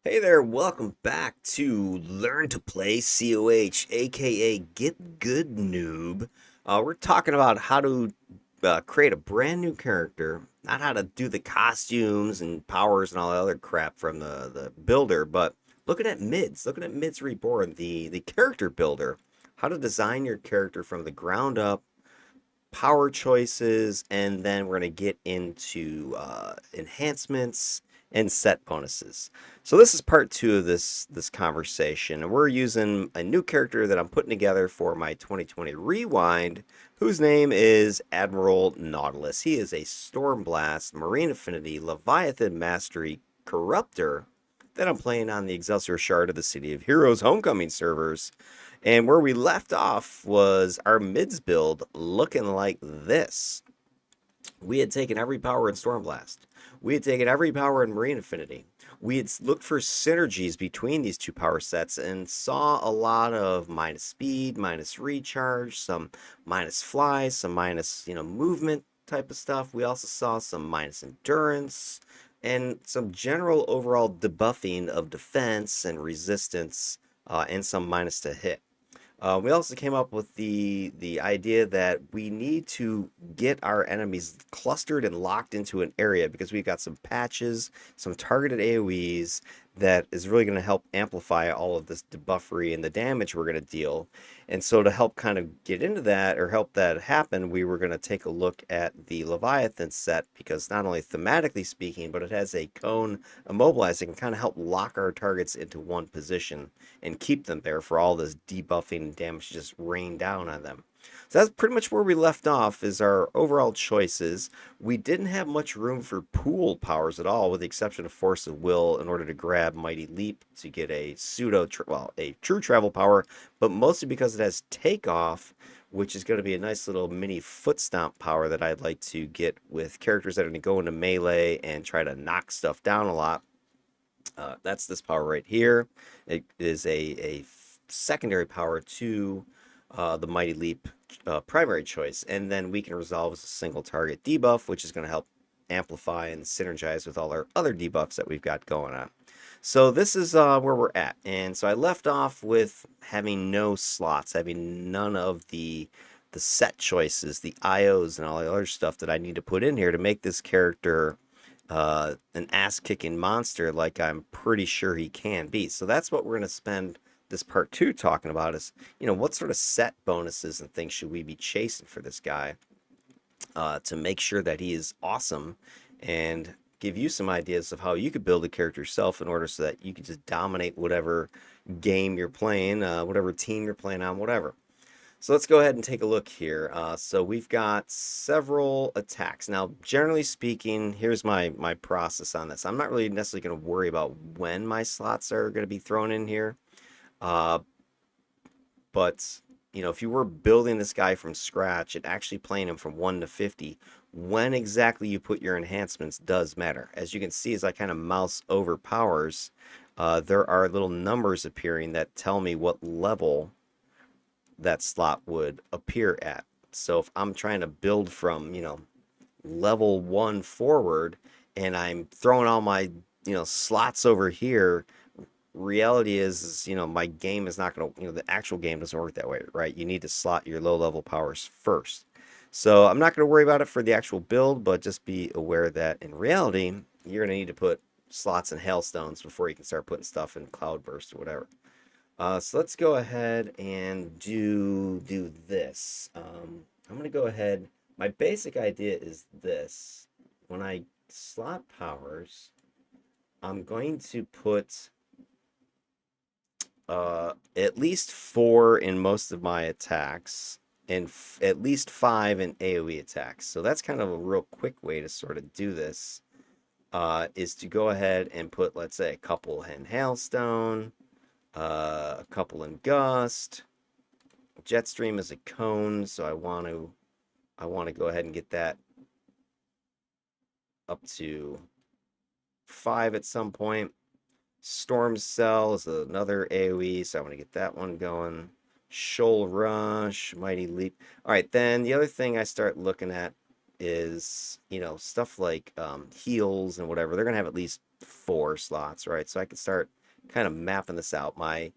Hey there, welcome back to Learn to Play COH, aka Get Good Noob. We're talking about how to create a brand new character, not how to do the costumes and powers and all the other crap from the builder, but looking at Mids Reborn, the character builder, how to design your character from the ground up, power choices, and then we're going to get into enhancements and set bonuses. So this is part two of this conversation, and we're using a new character that I'm putting together for my 2020 Rewind, whose name is Admiral Nautilus. He is a Stormblast, Marine Affinity, Leviathan Mastery, Corruptor that I'm playing on the Excelsior Shard of the City of Heroes Homecoming servers. And where we left off was our mids build looking like this. We had taken every power in Stormblast. We had taken every power in Marine Affinity. We had looked for synergies between these two power sets and saw a lot of minus speed, minus recharge, some minus fly, some minus, movement type of stuff. We also saw some minus endurance and some general overall debuffing of defense and resistance, and some minus to hit. We also came up with the idea that we need to get our enemies clustered and locked into an area because we've got some patches, some targeted AoEs that is really going to help amplify all of this debuffery and the damage we're going to deal. And so to help kind of get into that or help that happen, we were going to take a look at the Leviathan set because not only thematically speaking, but it has a cone immobilizer that can kind of help lock our targets into one position and keep them there for all this debuffing and damage to just rain down on them. So that's pretty much where we left off is our overall choices. We didn't have much room for pool powers at all, with the exception of Force of Will in order to grab Mighty Leap to get a a true travel power, but mostly because it has Takeoff, which is going to be a nice little mini foot stomp power that I'd like to get with characters that are going to go into melee and try to knock stuff down a lot. That's this power right here. It is a secondary power to the Mighty Leap primary choice. And then we can resolve as a single target debuff, which is going to help amplify and synergize with all our other debuffs that we've got going on. So this is where we're at. And so I left off with having no slots, having none of the set choices, the IOs, and all the other stuff that I need to put in here to make this character an ass-kicking monster like I'm pretty sure he can be. So that's what we're going to spend this part two talking about is, what sort of set bonuses and things should we be chasing for this guy to make sure that he is awesome and give you some ideas of how you could build a character yourself in order so that you can just dominate whatever game you're playing, whatever team you're playing on, whatever. So let's go ahead and take a look here. So we've got several attacks. Now, generally speaking, here's my process on this. I'm not really necessarily going to worry about when my slots are going to be thrown in here. Uh, but, if you were building this guy from scratch and actually playing him from 1 to 50, when exactly you put your enhancements does matter. As you can see, as I kind of mouse over powers, there are little numbers appearing that tell me what level that slot would appear at. So if I'm trying to build from, level 1 forward and I'm throwing all my, slots over here, reality is, my game is not going to, the actual game doesn't work that way, right? You need to slot your low level powers first. So I'm not going to worry about it for the actual build, but just be aware that in reality, you're going to need to put slots in hailstones before you can start putting stuff in cloudburst or whatever. So let's go ahead and do this. I'm going to go ahead. My basic idea is this. When I slot powers, I'm going to put at least 4 in most of my attacks and at least 5 in AoE attacks. So that's kind of a real quick way to sort of do this, is to go ahead and put, let's say, a couple in Hailstone, a couple in Gust. Jetstream is a cone, so I want to go ahead and get that up to 5 at some point. Storm Cell is another AoE, so I want to get that one going. Shoal Rush, Mighty Leap. All right, then the other thing I start looking at is, stuff like heals and whatever. They're going to have at least 4 slots, right? So I can start kind of mapping this out. My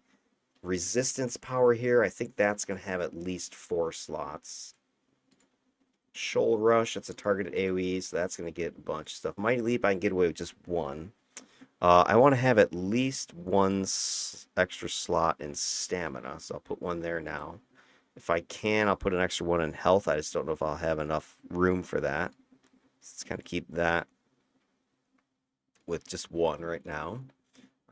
resistance power here, I think that's going to have at least 4 slots. Shoal Rush, that's a targeted AoE, so that's going to get a bunch of stuff. Mighty Leap, I can get away with just 1. I want to have at least 1 extra slot in stamina, so I'll put 1 there now. If I can, I'll put an extra 1 in health. I just don't know if I'll have enough room for that. Let's kind of keep that with just 1 right now.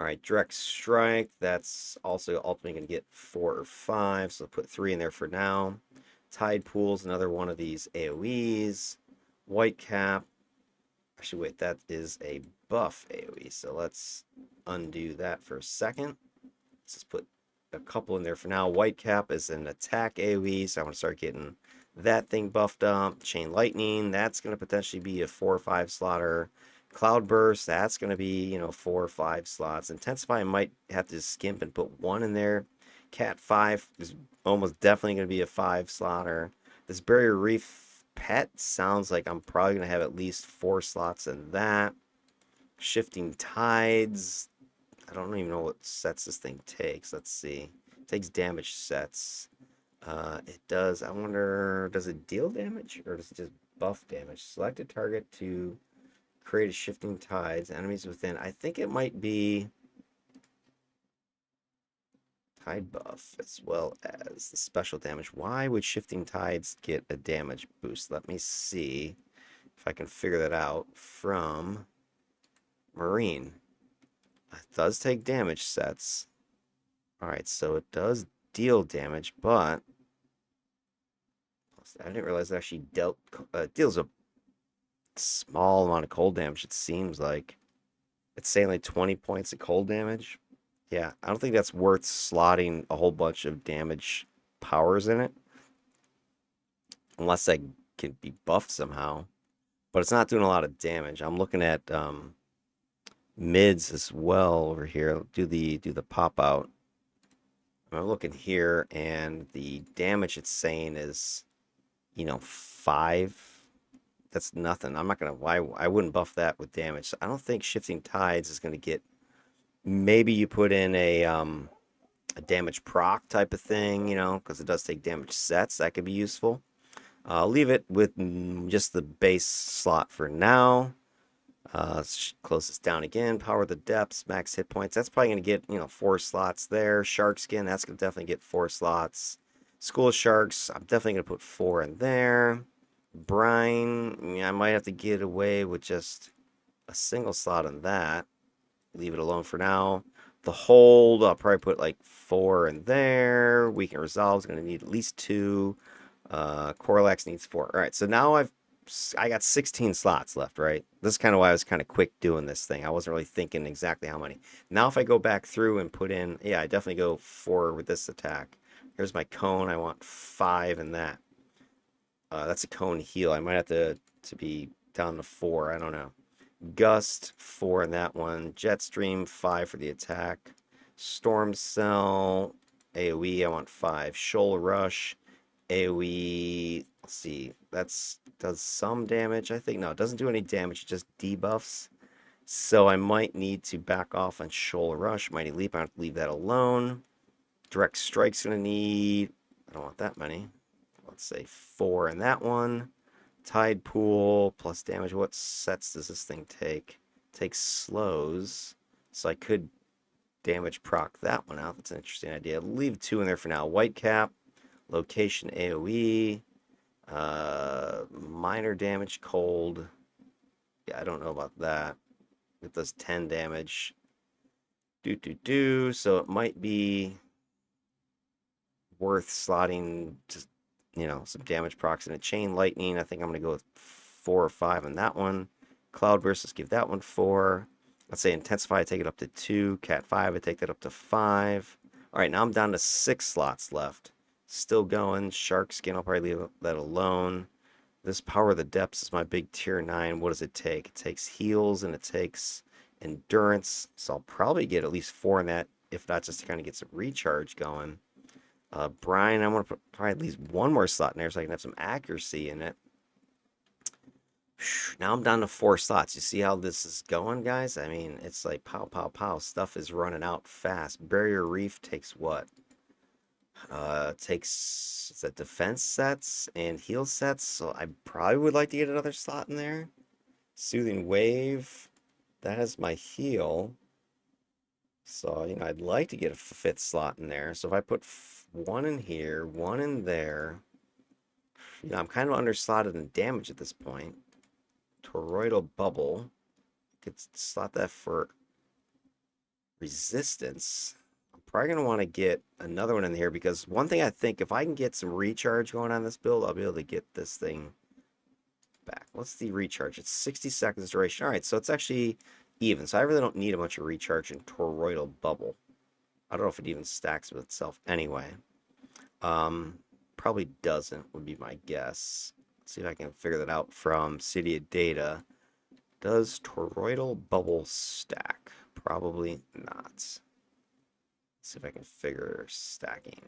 All right, Direct Strike, that's also ultimately going to get 4 or 5, so I'll put 3 in there for now. Tide Pool's another one of these AoEs. White Cap, actually wait, that is a buff AoE, so let's undo that for a second. Let's just put a couple in there for now. White Cap is an attack AoE, so I want to start getting that thing buffed up. Chain Lightning, that's going to potentially be a 4 or 5 slotter. Cloud Burst, that's going to be, 4 or 5 slots. Intensify, I might have to skimp and put 1 in there. Cat 5 is almost definitely going to be a 5 slotter. This Barrier Reef Pet sounds like I'm probably going to have at least 4 slots in that. Shifting Tides, I don't even know what sets this thing takes. Let's see. It takes damage sets. It does, I wonder, does it deal damage or does it just buff damage? Select a target to create a shifting tides. Enemies within. I think it might be tide buff as well as the special damage. Why would shifting tides get a damage boost? Let me see if I can figure that out from Marine. It does take damage sets. Alright, so it does deal damage, but I didn't realize it actually deals a small amount of cold damage, it seems like. It's saying like 20 points of cold damage. Yeah, I don't think that's worth slotting a whole bunch of damage powers in it. Unless that can be buffed somehow. But it's not doing a lot of damage. I'm looking at mids as well over here. Do the pop out. I'm looking here and the damage it's saying is, 5. That's nothing. I'm not gonna why I wouldn't buff that with damage. So I don't think shifting tides is gonna get. Maybe you put in a damage proc type of thing, because it does take damage sets. That could be useful. I'll leave it with just the base slot for now. Let's close this down again. Power the depths, max hit points. That's probably going to get, 4 slots there. Shark skin, that's going to definitely get 4 slots. School of Sharks, I'm definitely going to put 4 in there. Brine, I might have to get away with just a single slot on that. Leave it alone for now. The hold, I'll probably put like 4 in there. Weaken Resolve is going to need at least 2. Corlax needs 4. All right, so now I got 16 slots left, right? This is kind of why I was kind of quick doing this thing. I wasn't really thinking exactly how many. Now if I go back through and put in, yeah, I definitely go 4 with this attack. Here's my cone. I want 5 in that. That's a cone heal. I might have to be down to 4. I don't know. Gust, 4 in that one. Jetstream, 5 for the attack. Storm Cell, AoE, I want 5. Shoal Rush, AoE, let's see, does some damage, I think. No, it doesn't do any damage, it just debuffs. So I might need to back off on Shoal Rush. Mighty Leap, I have to leave that alone. Direct Strike's going to need, I don't want that many. Let's say 4 in that one. Tide Pool, plus damage. What sets does this thing take? Takes slows. So I could damage proc that one out. That's an interesting idea. Leave 2 in there for now. White Cap, location AoE, minor damage cold. Yeah, I don't know about that. It does 10 damage. So it might be worth slotting just, some damage procs in a Chain Lightning. I think I'm going to go with 4 or 5 on that one. Cloud Burst, let's give that one 4. Let's say Intensify, I take it up to 2. Cat 5, I take that up to 5. All right, now I'm down to 6 slots left. Still going. Shark Skin, I'll probably leave that alone. This Power of the Depths is my big tier 9. What does it take? It takes heals and it takes endurance. So I'll probably get at least 4 in that, if not just to kind of get some recharge going. Brine, I want to put probably at least 1 more slot in there so I can have some accuracy in it. Now I'm down to 4 slots. You see how this is going, guys? I mean, it's like pow, pow, pow. Stuff is running out fast. Barrier Reef takes what? Takes is that defense sets and heal sets. So I probably would like to get another slot in there. Soothing Wave. That is my heal. So, I'd like to get a fifth slot in there. So if I put one in here, one in there, I'm kind of underslotted in damage at this point. Toroidal Bubble. Could slot that for resistance. I'm probably going to want to get another one in here because one thing I think, if I can get some recharge going on this build, I'll be able to get this thing back. What's the recharge? It's 60 seconds duration. All right, so it's actually even. So I really don't need a bunch of recharge in Toroidal Bubble. I don't know if it even stacks with itself anyway. Probably doesn't, would be my guess. Let's see if I can figure that out from Cydia Data. Does Toroidal Bubble stack? Probably not. Let's see if I can figure stacking.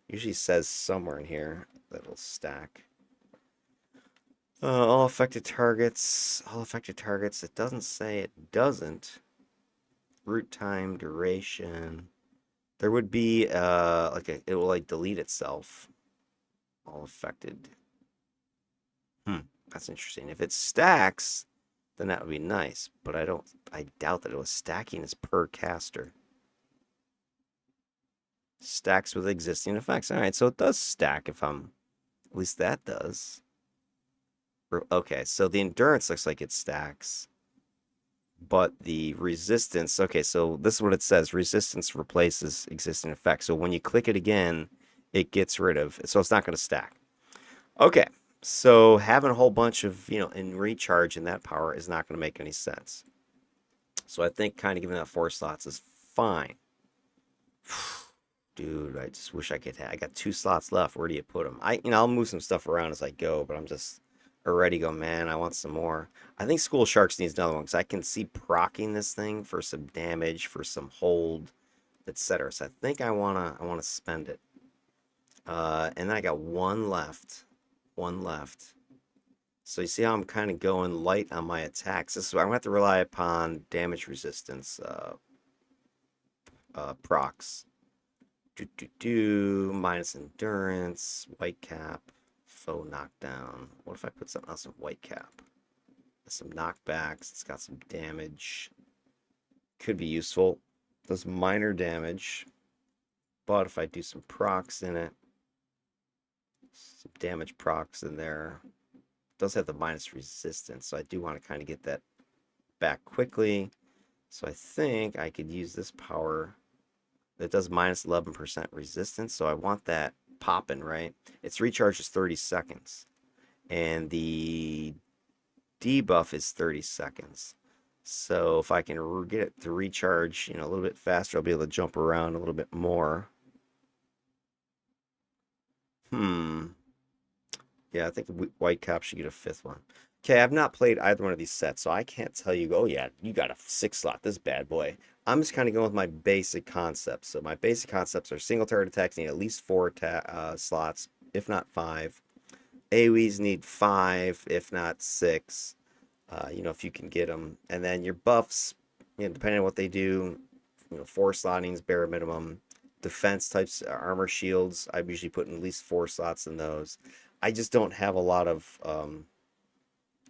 Usually says somewhere in here that it'll stack. All affected targets. It doesn't say it doesn't. Root time, duration. There would be it will like delete itself. All affected. That's interesting. If it stacks, then that would be nice. But I doubt that it was stacking as per caster. Stacks with existing effects. All right, so it does stack at least that does. Okay, so the endurance looks like it stacks. But the resistance, okay, so this is what it says. Resistance replaces existing effects. So when you click it again, it gets rid of, so it's not going to stack. Okay, so having a whole bunch of, in recharge in that power is not going to make any sense. So I think kind of giving that 4 slots is fine. Dude, I just wish I could I got 2 slots left. Where do you put them? I'll move some stuff around as I go, but I'm just already go, man, I want some more. I think School Sharks needs another one because I can see proccing this thing for some damage, for some hold, etc. So I think I wanna spend it. And then I got one left. One left. So you see how I'm kind of going light on my attacks. This is where I'm gonna have to rely upon damage resistance procs. Minus endurance, white cap, faux knockdown. What if I put something else in white cap? Some knockbacks, it's got some damage. Could be useful. Does minor damage. But if I do some procs in it, some damage procs in there. Does have the minus resistance, so I do want to kind of get that back quickly. So I think I could use this power. It does minus 11% resistance, so I want that popping, right? Its recharge is 30 seconds. And the debuff is 30 seconds. So if I can get it to recharge, a little bit faster, I'll be able to jump around a little bit more. Yeah, I think White Cap should get a 5th one. Okay, I've not played either one of these sets, so I can't tell you, oh yeah, you got a 6 slot, this bad boy. I'm just kind of going with my basic concepts. So my basic concepts are single target attacks need at least 4 slots, if not 5. AoEs need 5, if not 6. If you can get them. And then your buffs, depending on what they do, 4 slottings, bare minimum. Defense types, armor shields, I'm usually putting at least 4 slots in those. I just don't have a lot of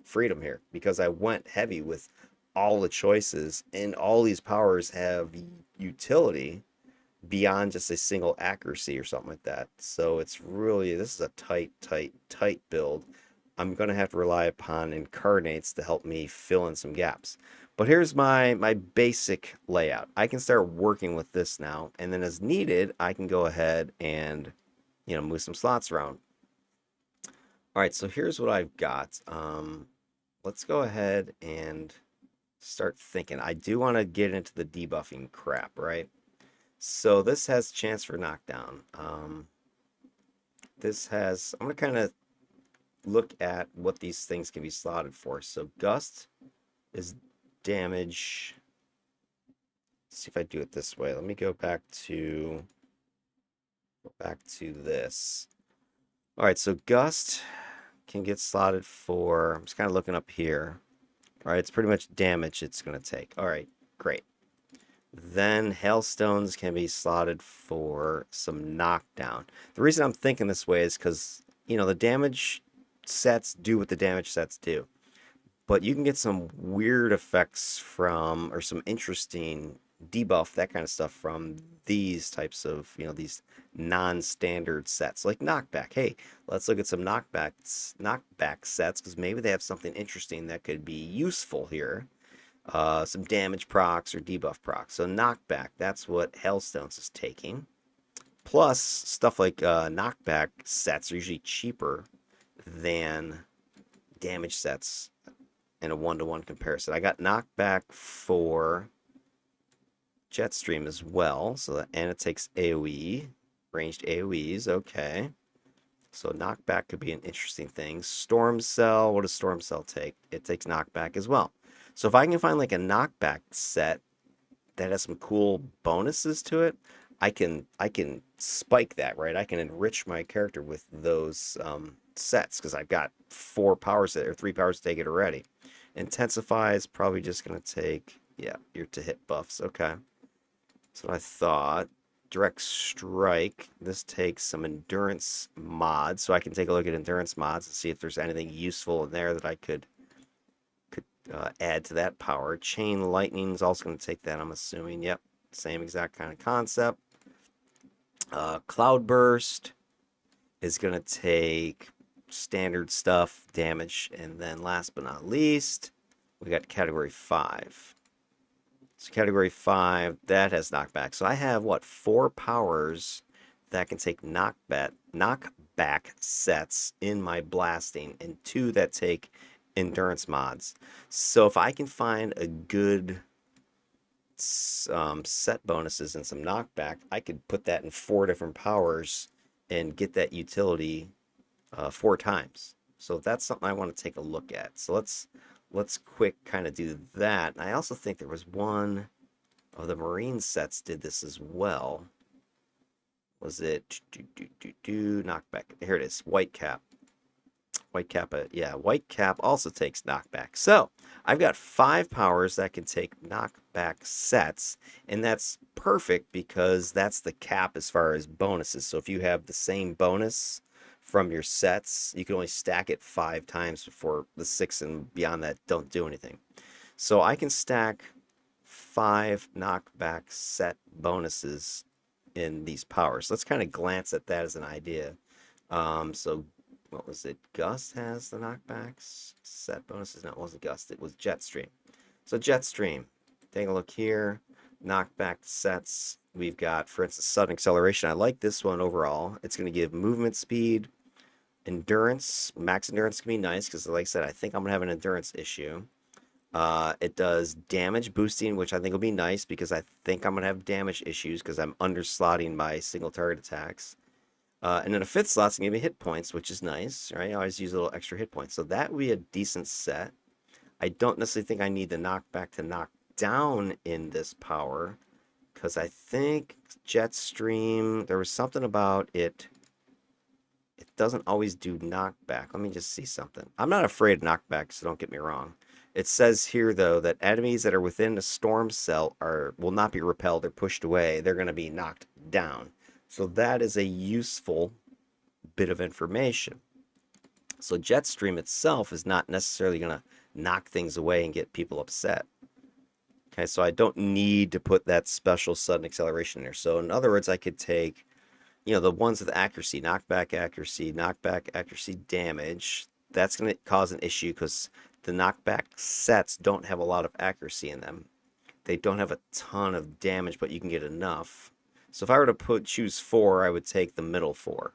freedom here because I went heavy with all the choices, and all these powers have utility beyond just a single accuracy or something like that. So this is a tight build. I'm going to have to rely upon incarnates to help me fill in some gaps. But here's my basic layout. I can start working with this now, and then as needed, I can go ahead and move some slots around. All right, so here's what I've got. Let's go ahead and start thinking. I do want to get into the debuffing crap, right? So this has chance for knockdown. I'm going to kind of look at what these things can be slotted for. So Gust is damage. Let's see if I do it this way. Let me go back to this. All right, so Gust can get slotted for, I'm just kind of looking up here. All right, it's pretty much damage it's going to take. All right, great. Then hailstones can be slotted for some knockdown. The reason I'm thinking this way is because, you know, the damage sets do what the damage sets do. But you can get some weird effects from, or some interesting debuff, that kind of stuff from these types of, you know, these non-standard sets like knockback. Hey, let's look at some knockback sets because maybe they have something interesting that could be useful here. Some damage procs or debuff procs. So knockback, that's what Hailstones is taking. Plus, stuff like knockback sets are usually cheaper than damage sets in a one-to-one comparison. I got knockback for Jetstream as well, so that, and it takes AoE, ranged AoEs. Okay, so knockback could be an interesting thing. Storm Cell, what does Storm Cell take? It takes knockback as well. So if I can find like a knockback set that has some cool bonuses to it, I can spike that, right? I can enrich my character with those sets because I've got 4 powers or 3 powers to take it already. Intensify is probably just going to take, yeah, your to hit buffs. Okay. So I thought. Direct Strike, this takes some endurance mods, so I can take a look at endurance mods and see if there's anything useful in there that I could add to that power. Chain Lightning is also going to take that, I'm assuming. Yep, same exact kind of concept. Cloudburst is going to take standard stuff, damage, and then last but not least, we got category 5. So category 5, that has knockback. So I have, what, 4 powers that can take knockback sets in my blasting, and 2 that take endurance mods. So if I can find a good set bonuses and some knockback, I could put that in 4 different powers and get that utility 4 times. So that's something I want to take a look at. So let's quick kind of do that. And I also think there was one of the Marine sets did this as well. Was it knockback? Here it is. White Cap. White Cap, yeah, White Cap also takes knockback. So I've got 5 powers that can take knockback sets, and that's perfect because that's the cap as far as bonuses. So if you have the same bonus from your sets, you can only stack it 5 times before the 6 and beyond that don't do anything. So I can stack 5 knockback set bonuses in these powers. Let's kind of glance at that as an idea. So what was it? Gust has the knockbacks set bonuses. No, it wasn't Gust. It was Jetstream. So Jetstream, take a look here. Knockback sets. We've got, for instance, sudden acceleration. I like this one overall. It's going to give movement speed, endurance. Max endurance can be nice because, like I said, I think I'm going to have an endurance issue. It does damage boosting, which I think will be nice because I think I'm going to have damage issues because I'm underslotting my single target attacks. And then a 5th slot's going to give me hit points, which is nice, right? I always use a little extra hit points. So that would be a decent set. I don't necessarily think I need the knockback to knock down in this power because I think Jetstream, there was something about it. It doesn't always do knockback. Let me just see something. I'm not afraid of knockback, so don't get me wrong. It says here, though, that enemies that are within the storm cell will not be repelled or pushed away. They're going to be knocked down. So that is a useful bit of information. So Jetstream itself is not necessarily going to knock things away and get people upset. Okay, so I don't need to put that special sudden acceleration in there. So in other words, I could take, you know, the ones with accuracy, knockback accuracy damage. That's going to cause an issue because the knockback sets don't have a lot of accuracy in them. They don't have a ton of damage, but you can get enough. So if I were to choose 4, I would take the middle 4.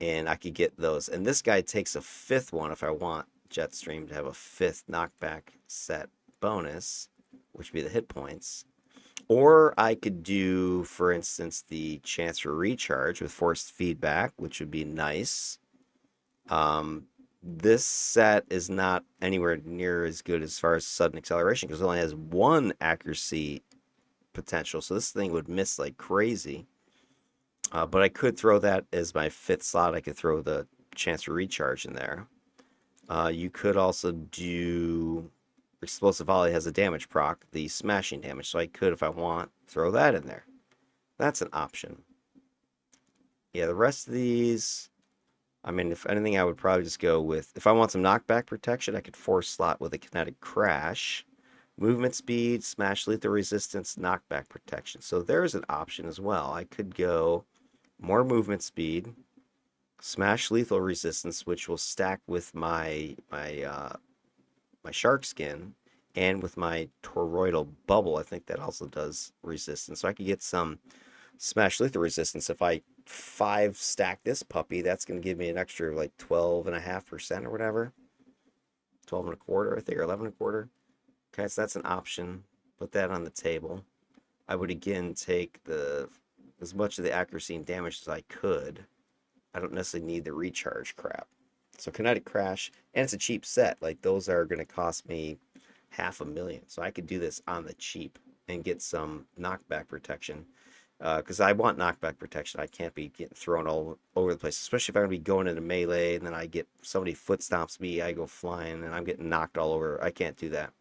And I could get those. And this guy takes a 5th one if I want Jetstream to have a 5th knockback set bonus, which would be the hit points. Or I could do, for instance, the chance for recharge with forced feedback, which would be nice. This set is not anywhere near as good as far as sudden acceleration because it only has 1 accuracy potential, so this thing would miss like crazy. But I could throw that as my 5th slot. I could throw the chance for recharge in there. You could also do explosive volley has a damage proc, the smashing damage. So I could, if I want, throw that in there. That's an option. Yeah, the rest of these, I mean, if anything, I would probably just go with, if I want some knockback protection, I could force slot with a kinetic crash, movement speed, smash lethal resistance, knockback protection. So there's an option as well. I could go more movement speed, smash lethal resistance, which will stack with my shark skin, and with my toroidal bubble. I think that also does resistance. So I could get some smash lethal resistance. If I 5 stack this puppy, that's going to give me an extra like 12.5% or whatever. 12.25, I think, or 11.25. Okay, so that's an option. Put that on the table. I would again take as much of the accuracy and damage as I could. I don't necessarily need the recharge crap. So kinetic crash, and it's a cheap set. Like those are going to cost me $500,000. So I could do this on the cheap and get some knockback protection. Because I want knockback protection. I can't be getting thrown all over the place, especially if I'm going to be going into melee and then I get somebody foot stomps me, I go flying and I'm getting knocked all over. I can't do that.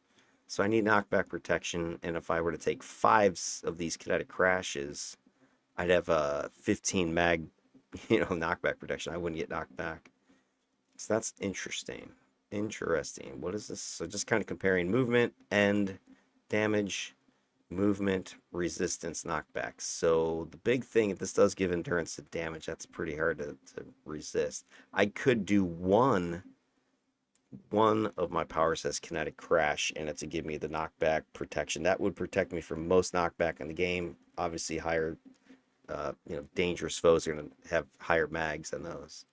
So I need knockback protection, and if I were to take 5 of these kinetic crashes, I'd have a 15 mag, knockback protection. I wouldn't get knocked back. So that's interesting. Interesting. What is this? So just kind of comparing movement and damage, movement, resistance, knockback. So the big thing, if this does give endurance to damage, that's pretty hard to resist. I could do one of my powers has kinetic crash in it to give me the knockback protection. That would protect me from most knockback in the game. Obviously, higher, dangerous foes are going to have higher mags than those.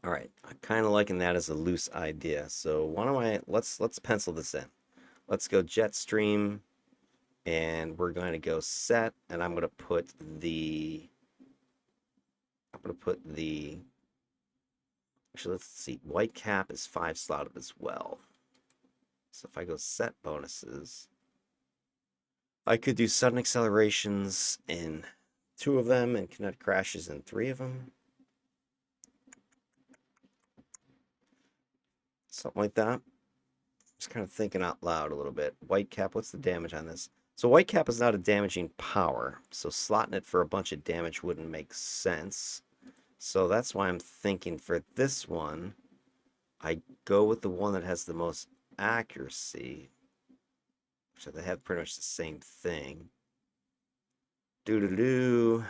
All right, I'm kind of liking that as a loose idea. So why don't let's pencil this in. Let's go jet stream, and we're going to go set, and I'm going to put the actually, let's see, white cap is 5 slotted as well. So if I go set bonuses, I could do sudden accelerations in 2 of them and kinetic crashes in 3 of them. Something like that. Just kind of thinking out loud a little bit. White cap, what's the damage on this? So white cap is not a damaging power, so slotting it for a bunch of damage wouldn't make sense. So that's why I'm thinking for this one, I go with the one that has the most accuracy. So they have pretty much the same thing. Doo-doo-doo.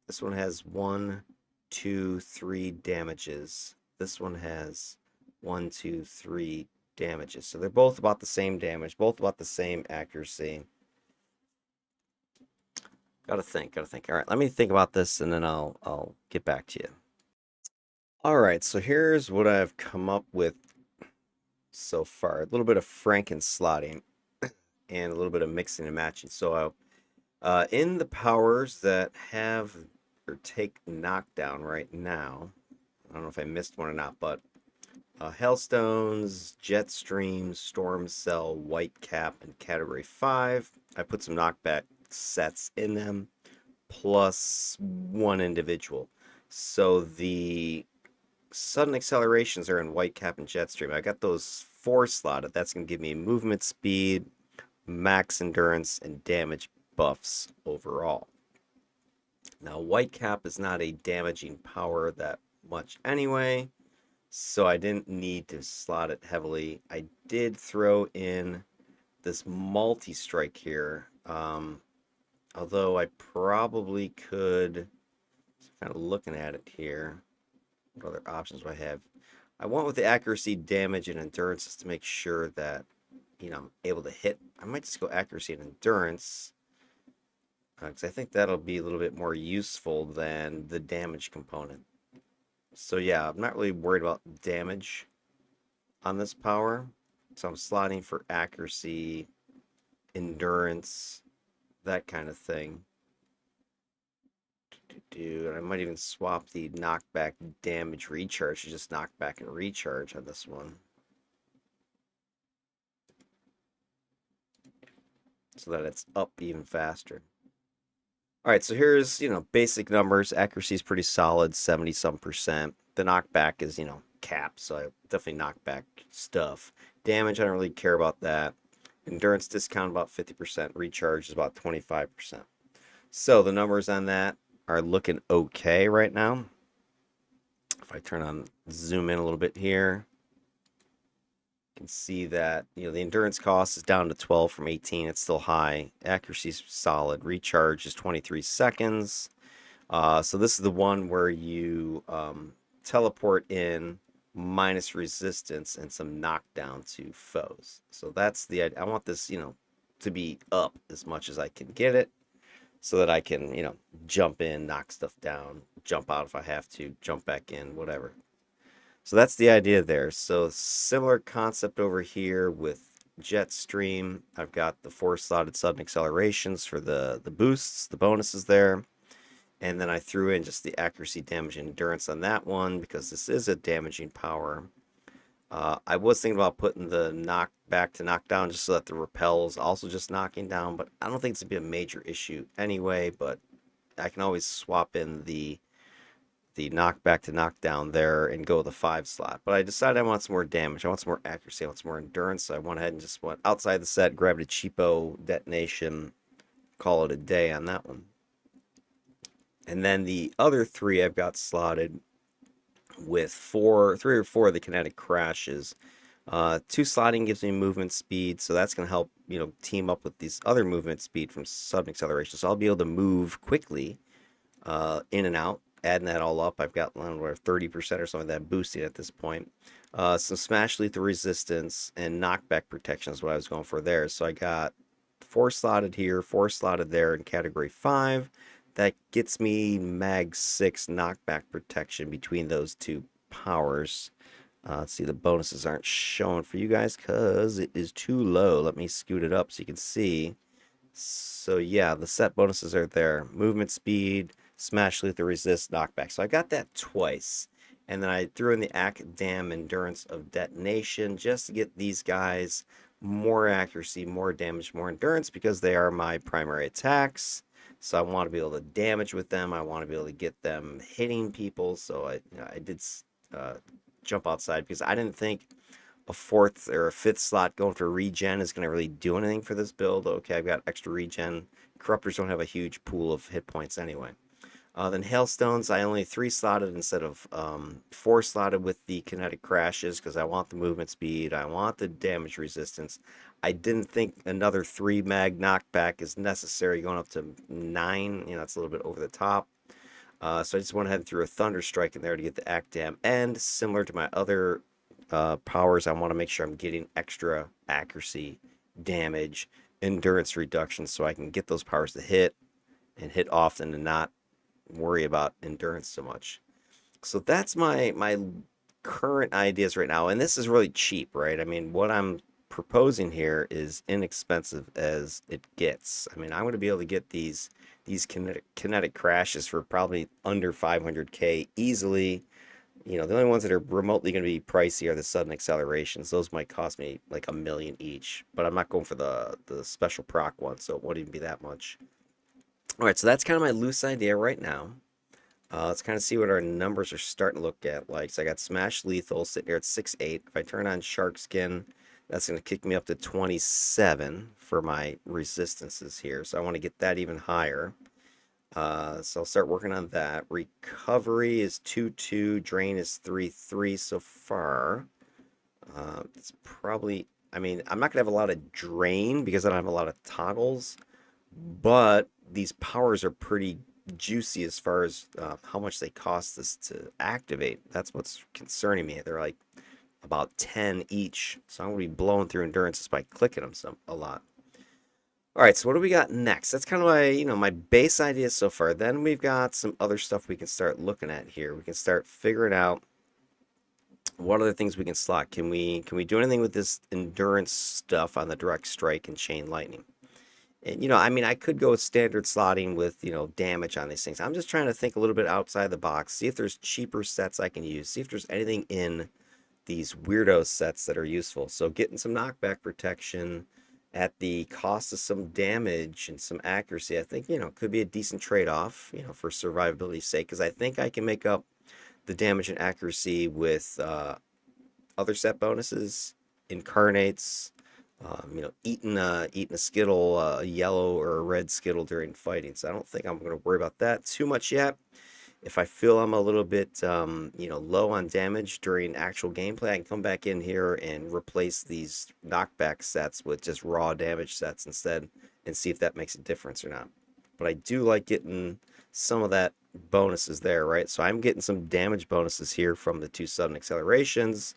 This one has 1, 2, 3 damages. This one has 1, 2, 3 damages. So they're both about the same damage, both about the same accuracy. Gotta think. All right, let me think about this and then I'll get back to you. All right, so here's what I've come up with so far. A little bit of Franken-slotting and a little bit of mixing and matching. So in the powers that have or take knockdown right now, I don't know if I missed one or not, but Hailstones, Jet Streams, Storm Cell, White Cap, and Category 5. I put some knockback sets in them, plus 1 individual. So the sudden accelerations are in White Cap and Jet Stream. I got those 4 slotted. That's going to give me movement speed, max endurance, and damage buffs overall. Now, White Cap is not a damaging power that much anyway, so I didn't need to slot it heavily. I did throw in this multi-strike here, although I probably could, kind of looking at it here, what other options do I have? I went with the accuracy, damage, and endurance just to make sure that, I'm able to hit. I might just go accuracy and endurance, because I think that'll be a little bit more useful than the damage component. So yeah, I'm not really worried about damage on this power. So I'm slotting for accuracy, endurance, that kind of thing. And I might even swap the knockback damage recharge to just knockback and recharge on this one, so that it's up even faster. All right, so here's, basic numbers. Accuracy is pretty solid, 70 some percent. The knockback is, capped, so I definitely knock back stuff. Damage, I don't really care about that. Endurance discount about 50%. Recharge is about 25%. So the numbers on that are looking okay right now. If I turn on, zoom in a little bit here, you can see that, the endurance cost is down to 12 from 18. It's still high. Accuracy is solid. Recharge is 23 seconds. So this is the one where you teleport in minus resistance and some knockdown to foes. So that's the idea. I want this, to be up as much as I can get it so that I can, jump in, knock stuff down, jump out if I have to, jump back in, whatever. So that's the idea there. So similar concept over here with Jetstream. I've got the 4-slotted sudden accelerations for the boosts, the bonuses there. And then I threw in just the accuracy, damage, and endurance on that one because this is a damaging power. I was thinking about putting the knockback to knockdown just so that the repel is also just knocking down, but I don't think it's going to be a major issue anyway, but I can always swap in the knockback to knockdown there and go with the 5-slot. But I decided I want some more damage. I want some more accuracy. I want some more endurance. So I went ahead and just went outside the set, grabbed a cheapo detonation, call it a day on that one. And then the other 3 I've got slotted with 3 or 4 of the kinetic crashes. 2 slotting gives me movement speed, so that's going to help, team up with these other movement speed from sudden acceleration. So I'll be able to move quickly in and out. Adding that all up, I've got, I don't know, 30% or something like that boosted at this point. Some smash lethal resistance and knockback protection is what I was going for there. So I got 4 slotted here, 4 slotted there in category 5. That gets me mag 6 knockback protection between those 2 powers. Let's see, the bonuses aren't showing for you guys because it is too low. Let me scoot it up so you can see. So yeah, the set bonuses are there. Movement speed, smash, lethal, resist, knockback. So I got that twice. And then I threw in the ADMIRAL endurance of detonation just to get these guys more accuracy, more damage, more endurance because they are my primary attacks. So I want to be able to damage with them. I want to be able to get them hitting people. So I did jump outside because I didn't think a 4th or a 5th slot going for regen is going to really do anything for this build. Okay, I've got extra regen. Corruptors don't have a huge pool of hit points anyway. Then Hailstones, I only 3 slotted instead of 4 slotted with the kinetic crashes because I want the movement speed. I want the damage resistance. I didn't think another 3 mag knockback is necessary going up to 9. It's a little bit over the top. So I just went ahead and threw a Thunder Strike in there to get the ACDAM. And similar to my other powers, I want to make sure I'm getting extra accuracy, damage, endurance reduction so I can get those powers to hit and hit often and not worry about endurance so much. So that's my current ideas right now. And this is really cheap, right? I mean, what I'm proposing here is inexpensive as it gets. I mean, I'm going to be able to get these kinetic crashes for probably under 500k easily. The only ones that are remotely going to be pricey are the sudden accelerations. Those might cost me like $1 million each, but I'm not going for the special proc one, so it won't even be that much. All right, so that's kind of my loose idea right now. Let's kind of see what our numbers are starting to look at like. So I got Smash Lethal sitting here at 6.8. If I turn on Shark Skin, that's going to kick me up to 27 for my resistances here. So I want to get that even higher. So I'll start working on that. Recovery is 2.2. Drain is 3.3 so far. It's probably, I mean, I'm not going to have a lot of drain because I don't have a lot of toggles, but these powers are pretty juicy as far as how much they cost us to activate. That's what's concerning me. They're like about 10 each, so I'm going to be blowing through endurance just by clicking them a lot. All right, so what do we got next? That's kind of my base ideas so far. Then we've got some other stuff we can start looking at here. We can start figuring out what other things we can slot. Can we do anything with this endurance stuff on the direct strike and chain lightning? And I mean, I could go with standard slotting with damage on these things. I'm just trying to think a little bit outside the box, see if there's cheaper sets I can use, see if there's anything in these weirdo sets that are useful. So getting some knockback protection at the cost of some damage and some accuracy, I think, could be a decent trade-off, for survivability's sake, because I think I can make up the damage and accuracy with other set bonuses, incarnates, eating a Skittle, a yellow or a red Skittle during fighting. So I don't think I'm going to worry about that too much yet. If I feel I'm a little bit, low on damage during actual gameplay, I can come back in here and replace these knockback sets with just raw damage sets instead and see if that makes a difference or not. But I do like getting some of that bonuses there, right? So I'm getting some damage bonuses here from the two sudden accelerations.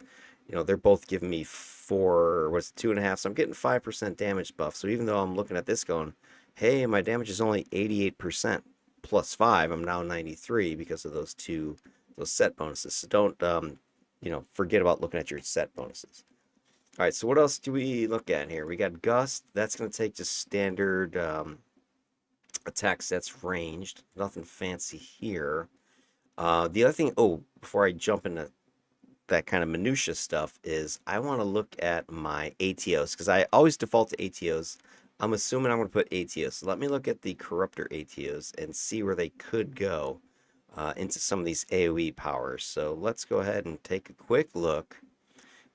They're both giving me 2.5, so I'm getting 5% damage buff. So even though I'm looking at this going, hey, my damage is only 88%. Plus 5, I'm now 93 because of those set bonuses. So don't forget about looking at your set bonuses. All right, so what else do we look at here? We got Gust. That's going to take just standard attack sets ranged. Nothing fancy here. The other thing, before I jump into that kind of minutia stuff, is I want to look at my ATOs because I always default to ATOs. I'm assuming I'm going to put ATOs. So let me look at the Corruptor ATOs and see where they could go into some of these AoE powers. So let's go ahead and take a quick look.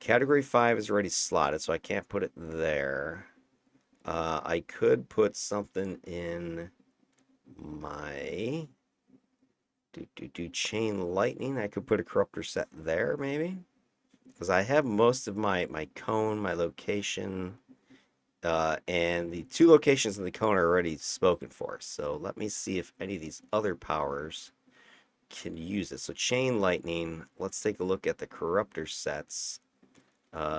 Category 5 is already slotted, so I can't put it there. I could put something in my Chain Lightning. I could put a Corruptor set there, maybe. Because I have most of my cone, my location, and the two locations in the cone are already spoken for. So let me see if any of these other powers can use it. So Chain Lightning, let's take a look at the Corruptor sets.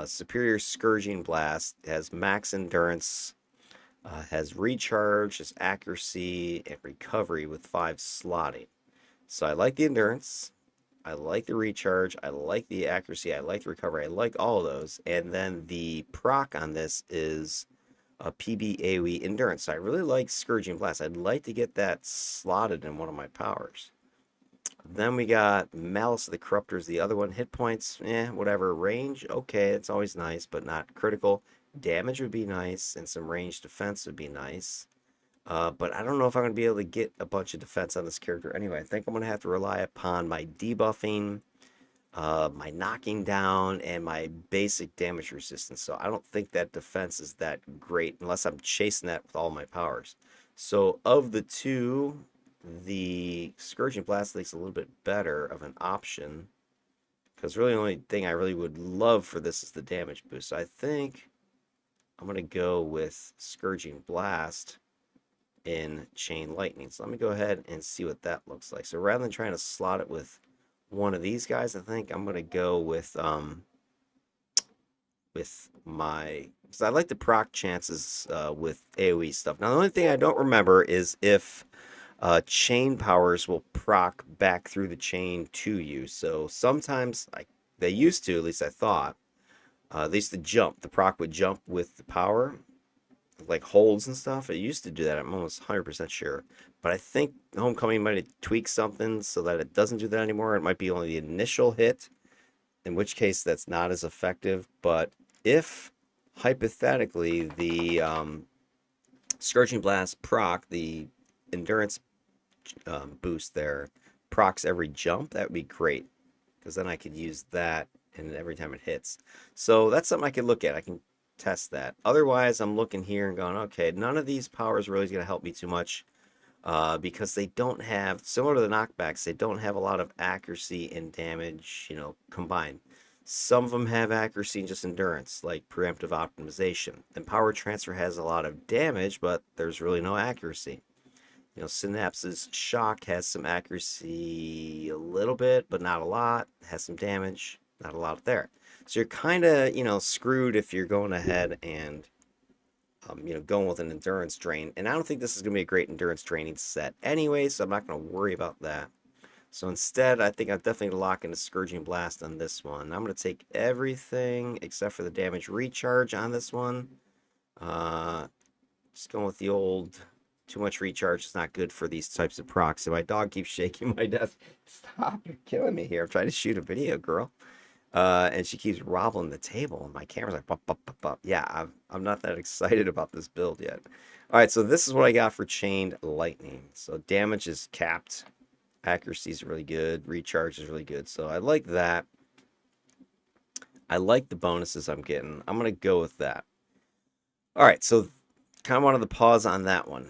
Superior Scourging Blast has max endurance, has recharge, has accuracy, and recovery with 5 slotting. So I like the endurance, I like the recharge, I like the accuracy, I like the recovery, I like all of those. And then the proc on this is a PB AoE endurance. So I really like Scourging Blast. I'd like to get that slotted in one of my powers. Then we got Malice of the Corruptors, the other one. Hit points, whatever. Range, okay, it's always nice, but not critical. Damage would be nice, and some range defense would be nice. But I don't know if I'm going to be able to get a bunch of defense on this character anyway. I think I'm going to have to rely upon my debuffing, my knocking down, and my basic damage resistance. So I don't think that defense is that great unless I'm chasing that with all my powers. So of the two, the Scourging Blast looks a little bit better of an option. Because really the only thing I really would love for this is the damage boost. So I think I'm going to go with Scourging Blast in Chain Lightning. So let me go ahead and see what that looks like. So rather than trying to slot it with one of these guys, I think I'm going to go with my, because I like the proc chances with AoE stuff. Now the only thing I don't remember is if chain powers will proc back through the chain to you. So sometimes they used to, at least I thought, at least the proc would jump with the power, like holds and stuff. It used to do that. I'm almost 100% sure. But I think Homecoming might have tweaked something so that it doesn't do that anymore. It might be only the initial hit, in which case that's not as effective. But if hypothetically the Scourging Blast proc, the endurance boost there, procs every jump, that would be great. Because then I could use that and every time it hits. So that's something I could look at. I can test that. Otherwise, I'm looking here and going, okay, none of these powers really is going to help me too much because they don't have, similar to the knockbacks, they don't have a lot of accuracy and damage, combined. Some of them have accuracy and just endurance, like preemptive optimization. And power transfer has a lot of damage, but there's really no accuracy. Synapse's shock has some accuracy a little bit, but not a lot. It has some damage, not a lot there. So you're kind of, screwed if you're going ahead and, going with an endurance drain. And I don't think this is going to be a great endurance draining set anyway, so I'm not going to worry about that. So instead, I think I'm definitely going to lock in a Scourging Blast on this one. I'm going to take everything except for the damage recharge on this one. Just going with the old, too much recharge is not good for these types of procs. So my dog keeps shaking my desk. Stop, you're killing me here. I'm trying to shoot a video, girl. And she keeps wobbling the table, and my camera's like, pop, pop, pop, pop. Yeah, I'm not that excited about this build yet. All right, so this is what I got for Chained Lightning. So damage is capped, accuracy is really good, recharge is really good. So I like that. I like the bonuses I'm getting. I'm gonna go with that. All right, so kind of wanted to pause on that one.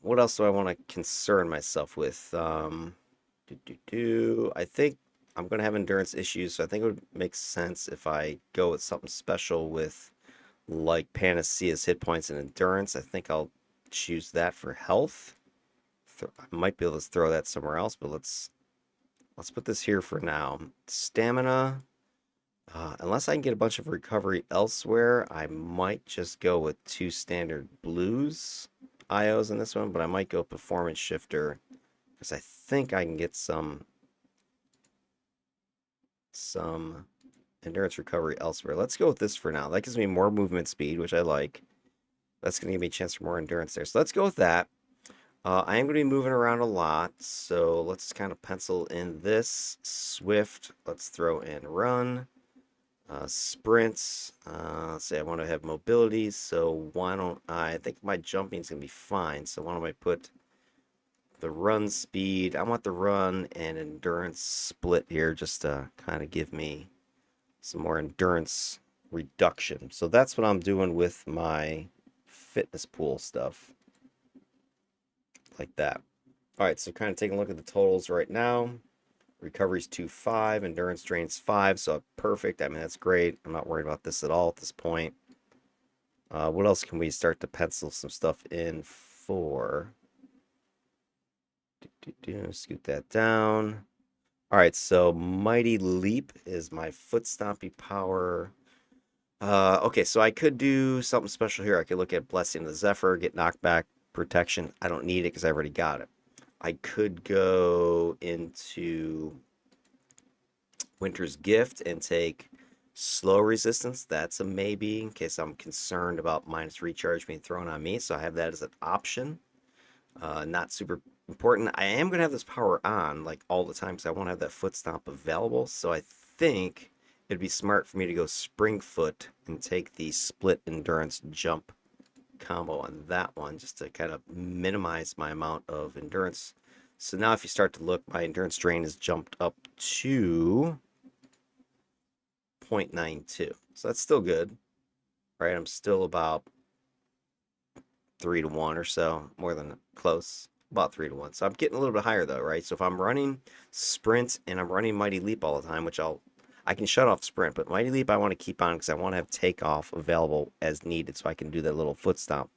What else do I want to concern myself with? I think I'm going to have endurance issues, so I think it would make sense if I go with something special with like Panacea's hit points and endurance. I think I'll choose that for health. I might be able to throw that somewhere else, but let's put this here for now. Stamina. Unless I can get a bunch of recovery elsewhere, I might just go with 2 standard blues IOs in this one, but I might go performance shifter because I think I can get some endurance recovery elsewhere. Let's go with this for now. That gives me more movement speed, which I like. That's going to give me a chance for more endurance there. So let's go with that. I am going to be moving around a lot, so let's kind of pencil in this. Swift, let's throw in run. Sprints, let's say I want to have mobility, so why don't I think my jumping is going to be fine, so why don't I put the run speed, I want the run and endurance split here just to kind of give me some more endurance reduction. So that's what I'm doing with my fitness pool stuff, like that. All right, so kind of taking a look at the totals right now. Recovery's 2.5, endurance drains 5, so perfect. I mean, that's great. I'm not worried about this at all at this point. What else can we start to pencil some stuff in for? Scoot that down. All right, so Mighty Leap is my foot stompy power. Okay, so I could do something special here. I could look at Blessing of the Zephyr, get knockback protection. I don't need it because I already got it. I could go into Winter's Gift and take slow resistance. That's a maybe in case I'm concerned about minus recharge being thrown on me. So I have that as an option. Not super important. I am going to have this power on like all the time because I want to have that foot stomp available. So I think it'd be smart for me to go Spring Foot and take the split endurance jump combo on that one just to kind of minimize my amount of endurance. So now if you start to look, my endurance drain is jumped up to 0.92. So that's still good, right? I'm still about 3 to 1 or so, more than close, about 3 to 1. So I'm getting a little bit higher though, right? So if I'm running sprint and I'm running Mighty Leap all the time, which I can shut off sprint, but Mighty Leap I want to keep on because I want to have takeoff available as needed so I can do that little foot stomp.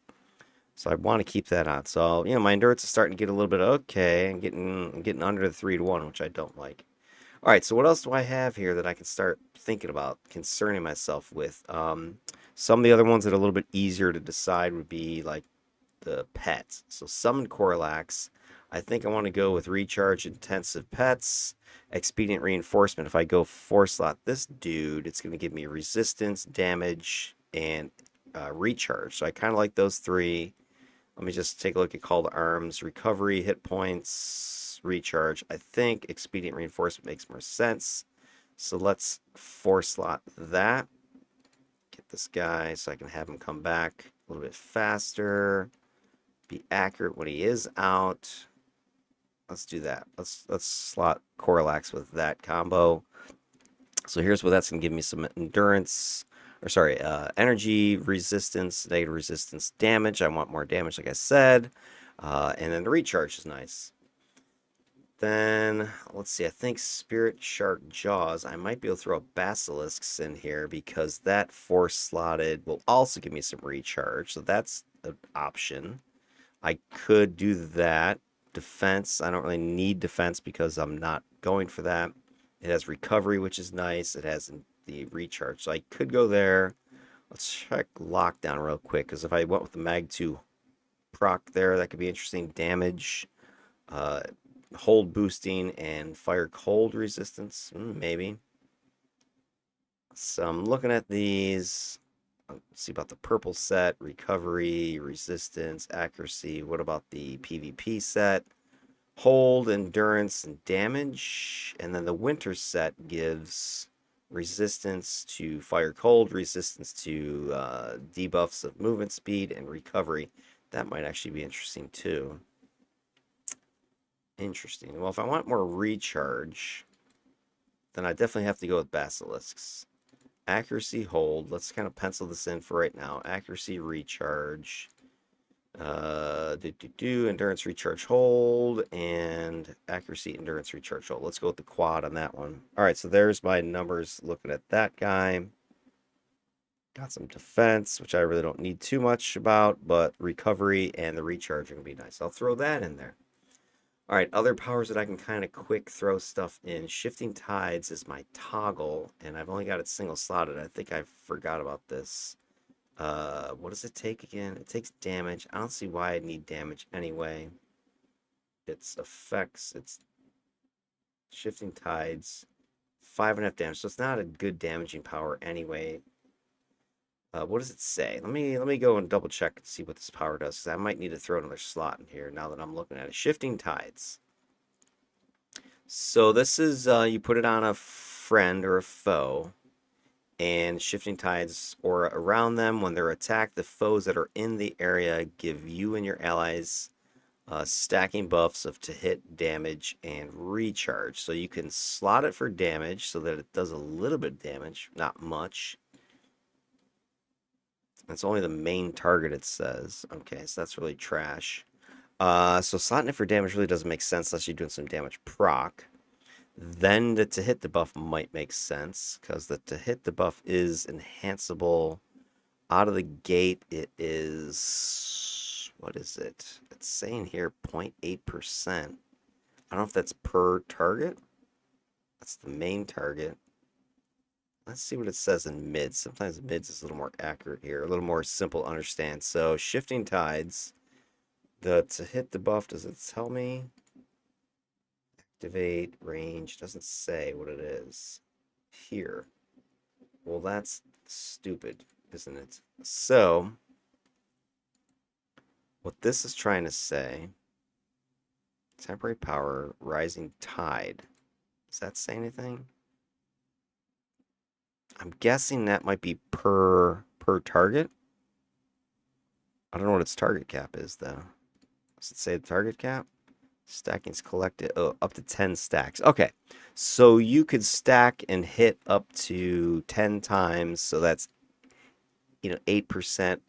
So I want to keep that on. So, my endurance is starting to get a little bit okay. I'm getting under the 3 to 1, which I don't like. All right, so what else do I have here that I can start thinking about, concerning myself with? Some of the other ones that are a little bit easier to decide would be like the pets. So summon Corlax. I think I want to go with recharge intensive pets, expedient reinforcement. If I go 4-slot this dude, it's going to give me resistance, damage, and recharge. So I kind of like those 3. Let me just take a look at Call to Arms, recovery, hit points, recharge. I think expedient reinforcement makes more sense. So let's 4-slot that. Get this guy so I can have him come back a little bit faster. Be accurate when he is out. Let's do that. Let's slot Corlax with that combo. So here's what that's going to give me: some endurance, or sorry, energy resistance, negative resistance, damage. I want more damage, like I said. And then the recharge is nice. Then, let's see, I think Spirit Shark Jaws, I might be able to throw Basilisks in here because that 4-slotted will also give me some recharge. So that's an option. I could do that. Defense, I don't really need defense because I'm not going for that. It has recovery, which is nice. It has the recharge. So I could go there. Let's check lockdown real quick because if I went with the Mag 2 proc there, that could be interesting. Damage, hold boosting, and fire cold resistance. Maybe. So I'm looking at these. Let's see about the purple set, recovery, resistance, accuracy. What about the PvP set? Hold, endurance, and damage. And then the winter set gives resistance to fire cold, resistance to debuffs of movement speed, and recovery. That might actually be interesting too. Interesting. Well, if I want more recharge, then I definitely have to go with basilisks. Accuracy hold. Let's kind of pencil this in for right now. Accuracy recharge. Endurance recharge hold and accuracy endurance recharge hold. Let's go with the quad on that one. All right, so there's my numbers looking at that guy. Got some defense, which I really don't need too much about, but recovery and the recharge are gonna be nice. I'll throw that in there. All right, other powers that I can kind of quick throw stuff in. Shifting Tides is my toggle, and I've only got it single slotted. I think I forgot about this. What does it take again? It takes damage. I don't see why I need damage anyway. Its effects, it's Shifting Tides, 5.5 damage. So it's not a good damaging power anyway. What does it say? Let me go and double check and see what this power does, because I might need to throw another slot in here now that I'm looking at it. Shifting Tides. So this is you put it on a friend or a foe, and Shifting Tides aura around them. When they're attacked, the foes that are in the area give you and your allies stacking buffs of to hit, damage, and recharge. So you can slot it for damage so that it does a little bit of damage, not much. It's only the main target, it says. Okay, so that's really trash. So slotting it for damage really doesn't make sense unless you're doing some damage proc. Then the to hit the buff might make sense, because the to hit the buff is enhanceable. Out of the gate, it is, what is it? It's saying here 0.8%. I don't know if that's per target. That's the main target. Let's see what it says in mids. Sometimes mids is a little more accurate here, a little more simple to understand. So Shifting Tides, the to hit the buff, does it tell me? Activate, range, doesn't say what it is here. Well, that's stupid, isn't it? So, what this is trying to say, temporary power, rising tide. Does that say anything? I'm guessing that might be per target. I don't know what its target cap is, though. Does it say the target cap? Stacking's collected. Oh, up to 10 stacks. Okay. So you could stack and hit up to 10 times. So that's, 8%.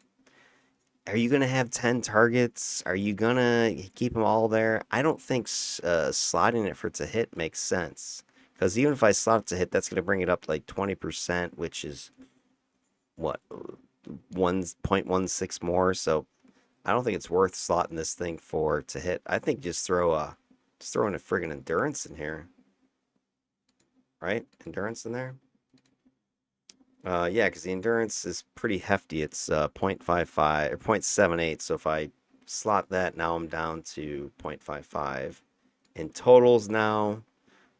Are you going to have 10 targets? Are you going to keep them all there? I don't think slotting it for it to hit makes sense. Because even if I slot it to hit, that's going to bring it up to like 20%, which is, what, 1.16 more. So I don't think it's worth slotting this thing for to hit. I think just throw in a friggin' endurance in here. Right? Endurance in there? Yeah, because the endurance is pretty hefty. It's 0.55 or 0.78. So if I slot that, now I'm down to 0.55. In totals now,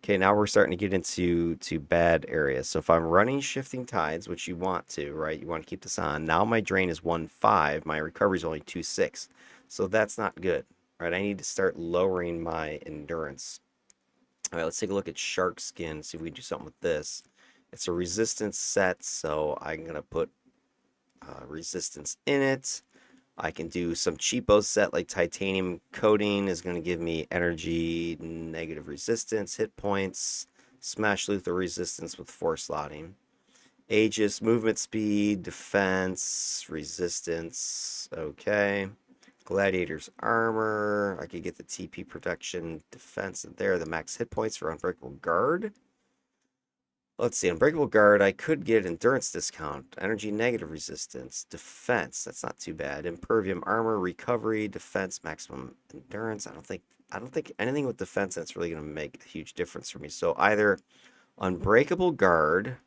okay, now we're starting to get into bad areas. So if I'm running Shifting Tides, which you want to, right? You want to keep this on. Now my drain is 1.5. My recovery is only 2.6. So that's not good, right? I need to start lowering my endurance. All right, let's take a look at Shark Skin, see if we can do something with this. It's a resistance set, so I'm going to put resistance in it. I can do some cheapo set like titanium coating is going to give me energy, negative resistance, hit points, smash lethal resistance with 4 slotting. Aegis, movement speed, defense, resistance, okay. Gladiator's armor, I could get the TP protection, defense in there, the max hit points for Unbreakable Guard. Let's see, Unbreakable Guard, I could get endurance discount, energy negative resistance, defense, that's not too bad. Impervium armor, recovery, defense, maximum endurance. I don't think anything with defense that's really going to make a huge difference for me. So either Unbreakable Guard,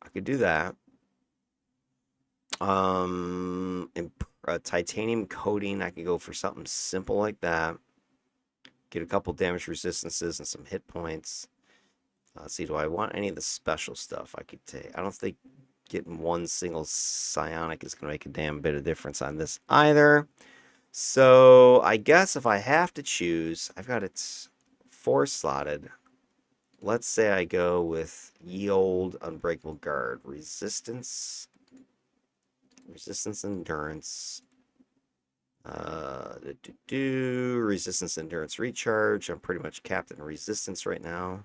I could do that. Titanium coating, I could go for something simple like that. Get a couple damage resistances and some hit points. Let's see, do I want any of the special stuff I could take? I don't think getting one single psionic is going to make a damn bit of difference on this either. So I guess if I have to choose, I've got it 4 slotted. let's say I go with ye old Unbreakable Guard. Resistance, endurance. Resistance, endurance, recharge. I'm pretty much capped in resistance right now.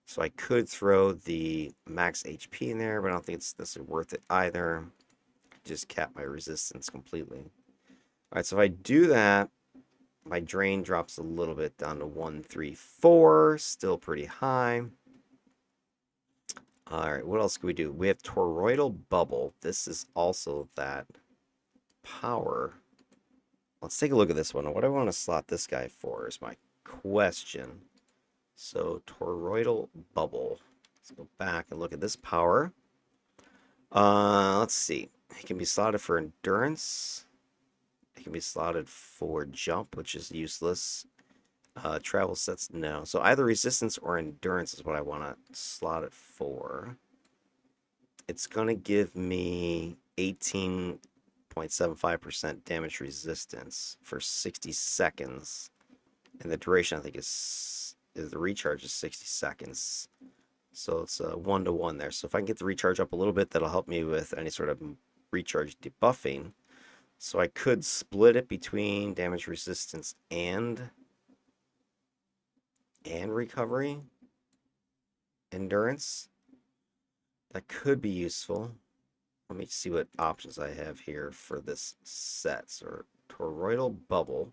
So I could throw the max HP in there, but I don't think it's necessarily worth it either. Just cap my resistance completely. All right, so if I do that, my drain drops a little bit down to 134, still pretty high. All right, what else can we do? We have Toroidal Bubble. This is also that power. Let's take a look at this one. What do I want to slot this guy for is my question. So Toroidal Bubble. Let's go back and look at this power. Let's see. It can be slotted for endurance. It can be slotted for jump, which is useless. Travel sets, no. So either resistance or endurance is what I want to slot it for. It's going to give me 18.75% damage resistance for 60 seconds. And the duration, I think, is the recharge is 60 seconds. So it's a 1-to-1 there. So if I can get the recharge up a little bit, that'll help me with any sort of recharge debuffing. So I could split it between damage resistance and recovery. Endurance. That could be useful. Let me see what options I have here for this set. So Toroidal Bubble.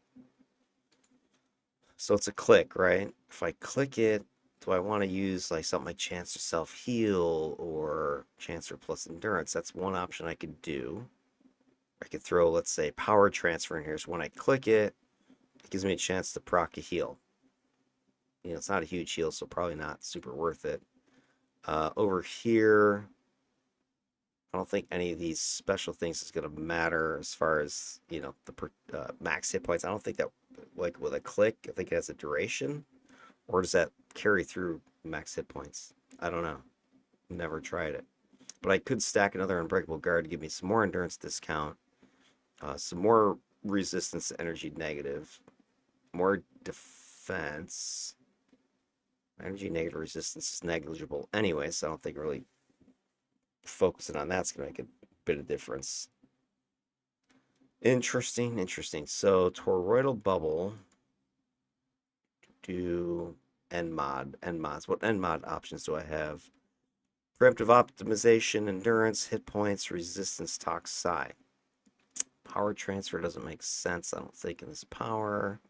So it's a click, right? If I click it, do I want to use like something like Chance to self-heal or Chance plus endurance? That's one option I could do. I could throw, let's say, power transfer in here. So when I click it, it gives me a chance to proc a heal. You know, it's not a huge heal, so probably not super worth it. Over here, I don't think any of these special things is going to matter as far as, you know, the max hit points. I don't think that, like with a click, I think it has a duration. Or does that carry through max hit points? I don't know. Never tried it. But I could stack another Unbreakable Guard to give me some more endurance discount. Some more resistance to energy negative. More defense. Energy negative resistance is negligible anyway, so I don't think really focusing on that's going to make a bit of difference. Interesting. So Toroidal Bubble. Do Endmods. What Endmod options do I have? Preemptive optimization, endurance, hit points, resistance, tox, psi. Power transfer doesn't make sense, I don't think, in this power.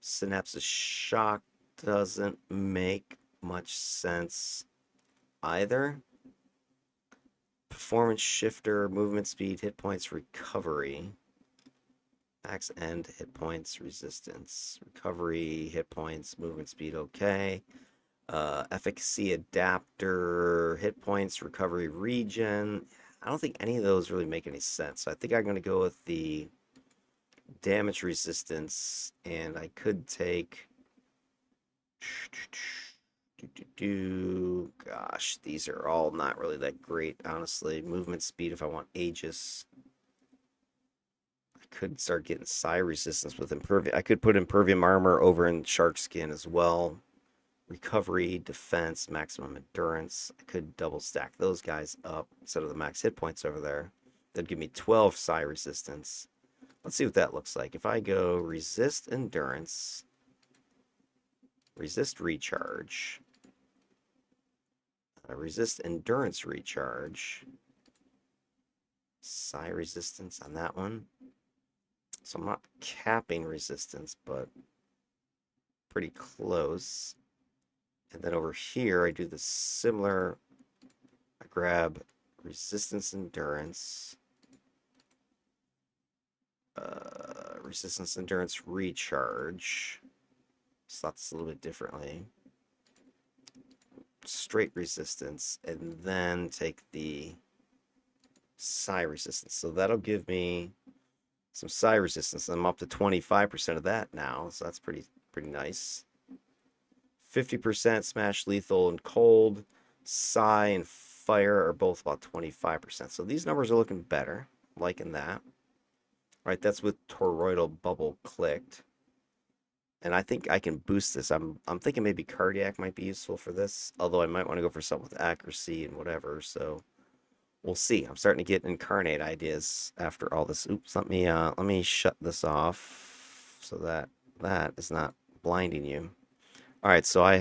Synapses shock doesn't make much sense either. Performance shifter, movement speed, hit points, recovery. Max end, hit points, resistance, recovery, hit points, movement speed, okay. Efficacy adapter, hit points, recovery, regen. I don't think any of those really make any sense. So I think I'm going to go with the damage resistance, and I could take. Gosh, these are all not really that great, honestly. Movement speed if I want Aegis. I could start getting psi resistance with Impervium. I could put Impervium armor over in Shark Skin as well. Recovery, defense, maximum endurance. I could double stack those guys up instead of the max hit points over there. That'd give me 12 psi resistance. Let's see what that looks like. If I go resist endurance, resist recharge, resist endurance recharge, psi resistance on that one. So I'm not capping resistance, but pretty close. And then over here, I do the similar. I grab resistance endurance, resistance endurance recharge. Slot this a little bit differently. Straight resistance, and then take the psi resistance. So that'll give me some psi resistance. I'm up to 25% of that now, so that's pretty nice. 50% smash, lethal, and cold. Psi and fire are both about 25%. So these numbers are looking better. I'm liking that. All right, that's with Toroidal Bubble clicked. And I think I can boost this. I'm thinking maybe cardiac might be useful for this, although I might want to go for something with accuracy and whatever. So we'll see. I'm starting to get incarnate ideas after all this. Oops, let me shut this off so that that is not blinding you. All right, so I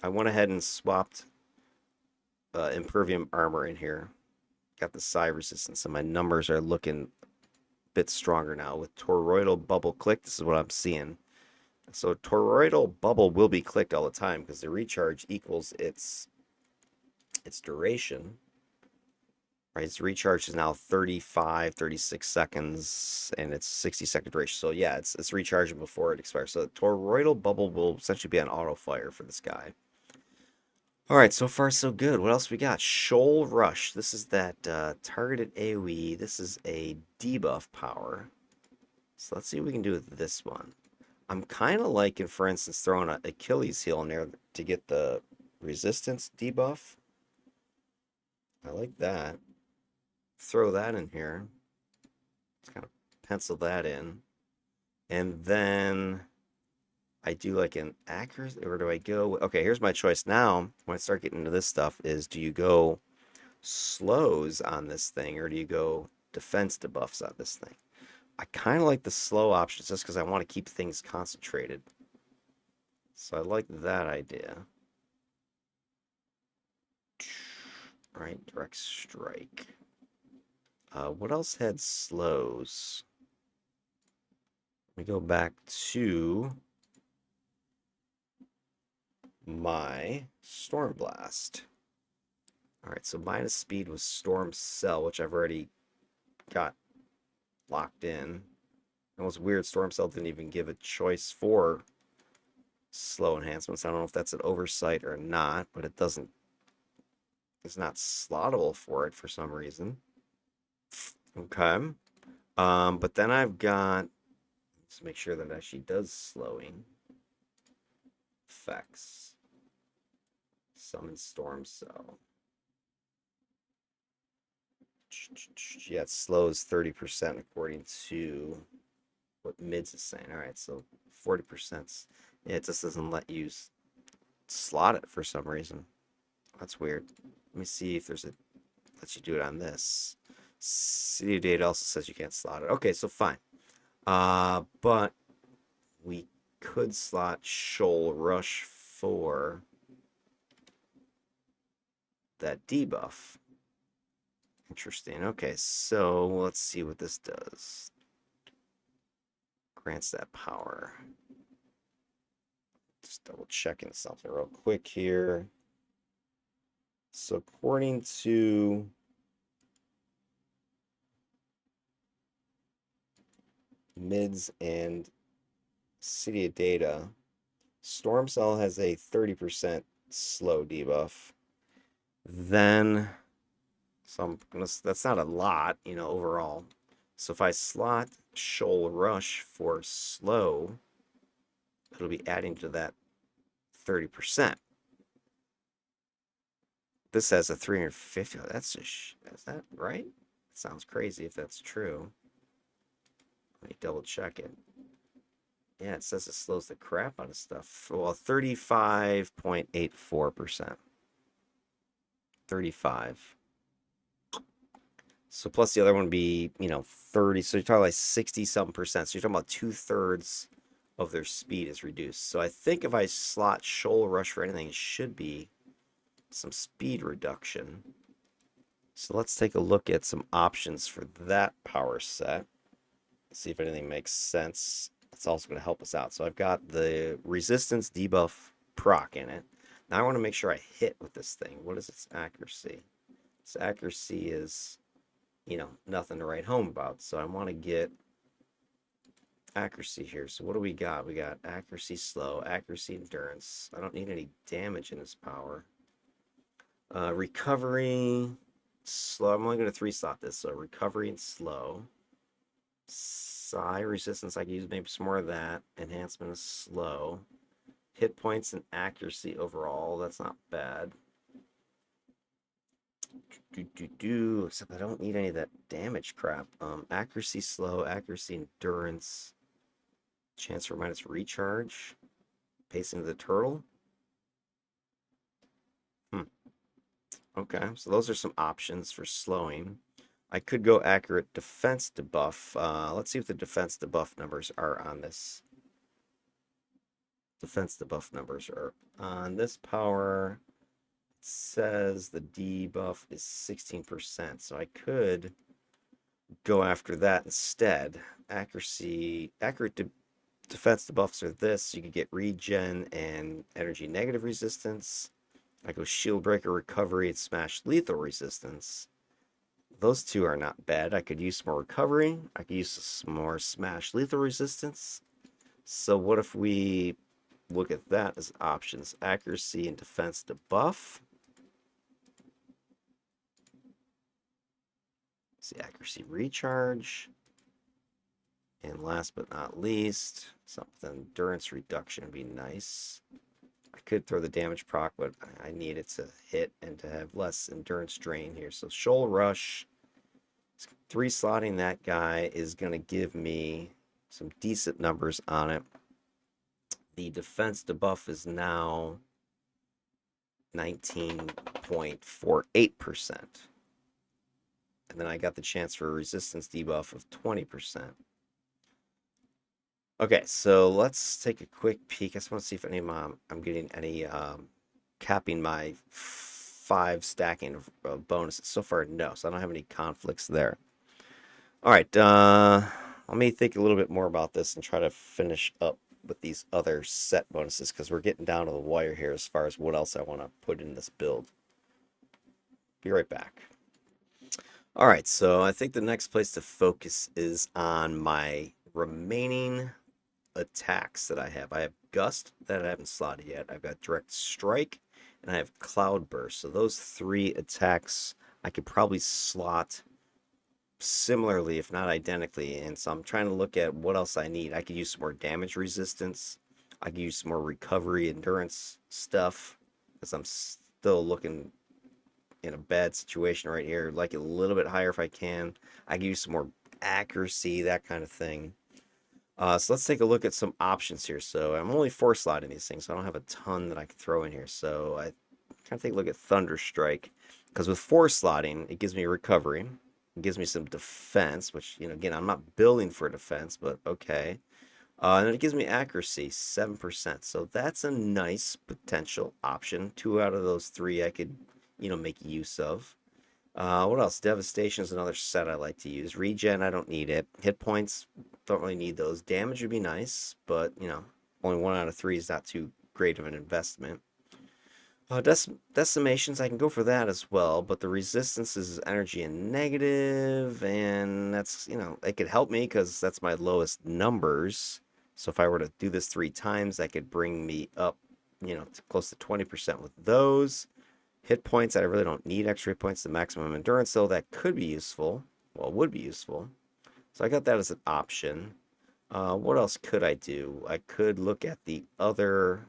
went ahead and swapped Impervium armor in here. Got the psi resistance, and my numbers are looking a bit stronger now with toroidal bubble click. This is what I'm seeing. So toroidal bubble will be clicked all the time because the recharge equals its duration. Right, its recharge is now 35, 36 seconds, and it's 60-second duration. So yeah, it's recharging before it expires. So the toroidal bubble will essentially be on auto fire for this guy. All right, so far so good. What else we got? Shoal Rush. This is that targeted AoE. This is a debuff power. So let's see what we can do with this one. I'm kind of liking, for instance, throwing an Achilles heel in there to get the resistance debuff. I like that. Throw that in here. Just kind of pencil that in. And then I do like an accuracy, or do I go? Okay, here's my choice now. When I start getting into this stuff, is do you go slows on this thing, or do you go defense debuffs on this thing? I kind of like the slow options just because I want to keep things concentrated. So I like that idea. Right, direct strike. What else had slows? Let me go back to my Storm Blast. All right, so minus speed was Storm Cell, which I've already got locked in. It was weird, Storm Cell didn't even give a choice for slow enhancements. I don't know if that's an oversight or not, but it's not slottable for it for some reason. Okay. But then I've got, let's make sure that it actually does slowing effects. Summon Storm Cell. Yeah, it slows 30% according to what Mids is saying. All right, so 40%. Yeah, it just doesn't let you slot it for some reason. That's weird. Let me see if there's a lets you do it on this. City data also says you can't slot it. Okay, so fine. But we could slot Shoal Rush for that debuff. Interesting. Okay, so let's see what this does. Grants that power. Just double checking something real quick here. So according to Mids and City of Data, Storm Cell has a 30% slow debuff. Then, that's not a lot, overall. So if I slot Shoal Rush for slow, it'll be adding to that 30%. This has a 350. That's just, is that right? Sounds crazy if that's true. Let me double check it. Yeah, it says it slows the crap out of stuff. Well, 35.84%. 35. So plus the other one would be, 30. So you're talking like 60 something percent. So you're talking about 2/3 of their speed is reduced. So I think if I slot Shoal Rush for anything, it should be some speed reduction. So let's take a look at some options for that power set. See if anything makes sense. It's also going to help us out. So I've got the resistance debuff proc in it. Now I want to make sure I hit with this thing. What is its accuracy? Its accuracy is, nothing to write home about. So I want to get accuracy here. So what do we got? We got accuracy slow, accuracy endurance. I don't need any damage in this power. Recovery slow. I'm only going to 3-slot this. So recovery and slow. Psi resistance, I can use maybe some more of that. Enhancement is slow. Hit points and accuracy overall, that's not bad. Except I don't need any of that damage crap. Accuracy slow, accuracy endurance. Chance for minus recharge. Pace into the turtle. Okay, so those are some options for slowing. I could go accurate defense debuff. Let's see what the defense debuff numbers are on this. Defense debuff numbers are on this power. It says the debuff is 16%, so I could go after that instead. Accurate defense debuffs are this. You could get regen and energy negative resistance. I go shield breaker recovery and smash lethal resistance. Those two are not bad. I could use some more recovery. I could use some more smash lethal resistance. So what if we look at that as options? Accuracy and defense debuff. See, accuracy recharge. And last but not least, something endurance reduction would be nice. I could throw the damage proc, but I need it to hit and to have less endurance drain here. So Shoal Rush, 3-slotting that guy is going to give me some decent numbers on it. The defense debuff is now 19.48%. And then I got the chance for a resistance debuff of 20%. Okay, so let's take a quick peek. I just want to see if I'm getting any capping my 5 stacking of bonuses. So far, no. So I don't have any conflicts there. All right, let me think a little bit more about this and try to finish up with these other set bonuses because we're getting down to the wire here as far as what else I want to put in this build. Be right back. All right, so I think the next place to focus is on my remaining attacks that I have. I have Gust that I haven't slotted yet. I've got Direct Strike, and I have Cloud Burst. So those 3 attacks I could probably slot similarly, if not identically. And so I'm trying to look at what else I need. I could use some more damage resistance. I could use some more recovery, endurance stuff, because I'm still looking in a bad situation right here. Like a little bit higher if I can. I could use some more accuracy, that kind of thing. So let's take a look at some options here. So I'm only 4-slotting these things, so I don't have a ton that I can throw in here. So I kind of take a look at Thunder Strike, because with 4-slotting, it gives me recovery. It gives me some defense, which, you know, again, I'm not building for defense, but okay. And then it gives me accuracy, 7%. So that's a nice potential option. 2 out of those 3 I could, you know, make use of. What else? Devastation is another set I like to use. Regen, I don't need it. Hit points, don't really need those. Damage would be nice, but, you know, only 1 out of 3 is not too great of an investment. Decimations, I can go for that as well, but the resistance is energy and negative, and that's, you know, it could help me because that's my lowest numbers. So if I were to do this 3 times, that could bring me up, you know, to close to 20% with those. Hit points, I really don't need extra hit points. The maximum endurance, though, that could be useful. Well, it would be useful. So I got that as an option. What else could I do? I could look at the other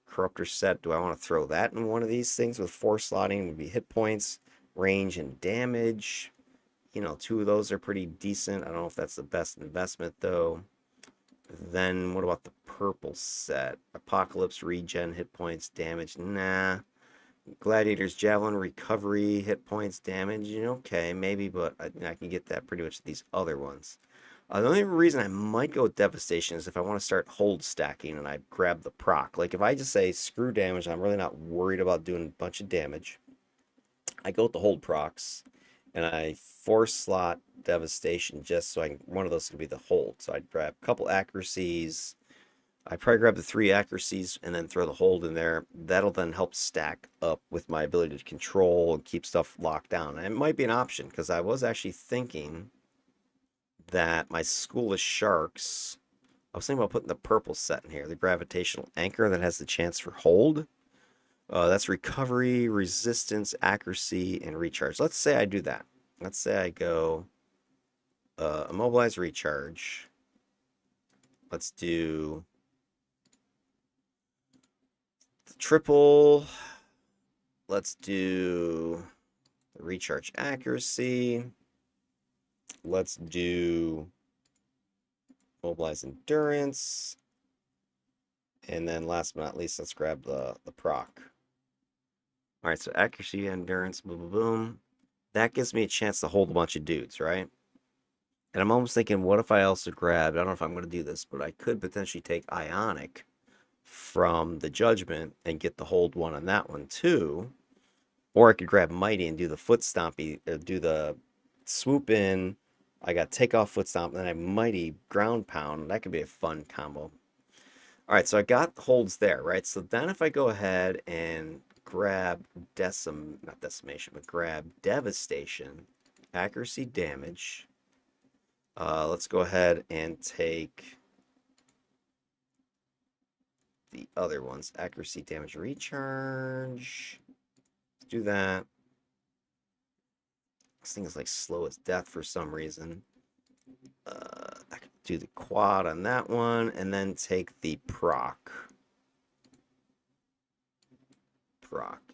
Corruptor set. Do I want to throw that in one of these things with 4 slotting? Would be hit points, range, and damage. You know, 2 of those are pretty decent. I don't know if that's the best investment, though. Then what about the purple set? Apocalypse, regen, hit points, damage. Nah. Gladiator's Javelin, recovery, hit points, damage. You know, okay, maybe, but I can get that pretty much with these other ones. The only reason I might go with Devastation is if I want to start hold stacking and I grab the proc. Like if I just say screw damage, I'm really not worried about doing a bunch of damage. I go with the hold procs and I 4-slot Devastation just so one of those could be the hold. So I'd grab a couple accuracies. I probably grab the 3 accuracies and then throw the hold in there. That'll then help stack up with my ability to control and keep stuff locked down. And it might be an option because I was actually thinking that my School of Sharks, I was thinking about putting the purple set in here, the gravitational anchor that has the chance for hold. That's recovery, resistance, accuracy, and recharge. Let's say I do that. Let's say I go immobilize, recharge. Let's do the triple. Let's do the recharge accuracy. Let's do Mobilize endurance. And then last but not least, let's grab the proc. All right, so accuracy, endurance, boom, boom, boom. That gives me a chance to hold a bunch of dudes, right? And I'm almost thinking, what if I also grabbed, I don't know if I'm going to do this, but I could potentially take Ionic from the Judgment and get the hold one on that one too. Or I could grab Mighty and do the foot stompy, or do the swoop in. I got takeoff foot stomp, and then I have Mighty ground pound. That could be a fun combo. All right, so I got holds there, right? So then if I go ahead and grab not decimation, but grab devastation, accuracy damage. Let's go ahead and take the other ones. Accuracy damage recharge. Let's do that. This thing is like slow as death for some reason. I can do the quad on that one and then take the proc.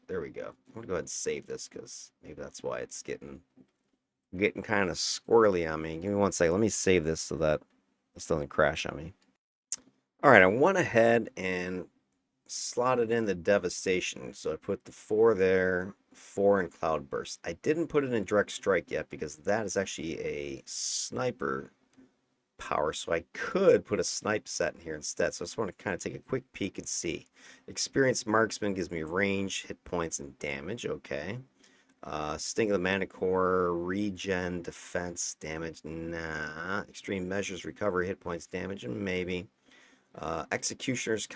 There we go. I'm gonna go ahead and save this because maybe that's why it's getting kind of squirrely on me. Give me one second. Let me save this so that this doesn't crash on me. All right, I went ahead and slotted in the devastation. So I put the 4 there, 4 in cloudburst. I didn't put it in direct strike yet because that is actually a sniper power, so I could put a snipe set in here instead. So I just want to kind of take a quick peek and see. Experienced marksman gives me range, hit points, and damage. Okay. Sting of the Manticore, regen, defense, damage. Nah. Extreme measures, recovery, hit points, damage, and maybe. Executioner's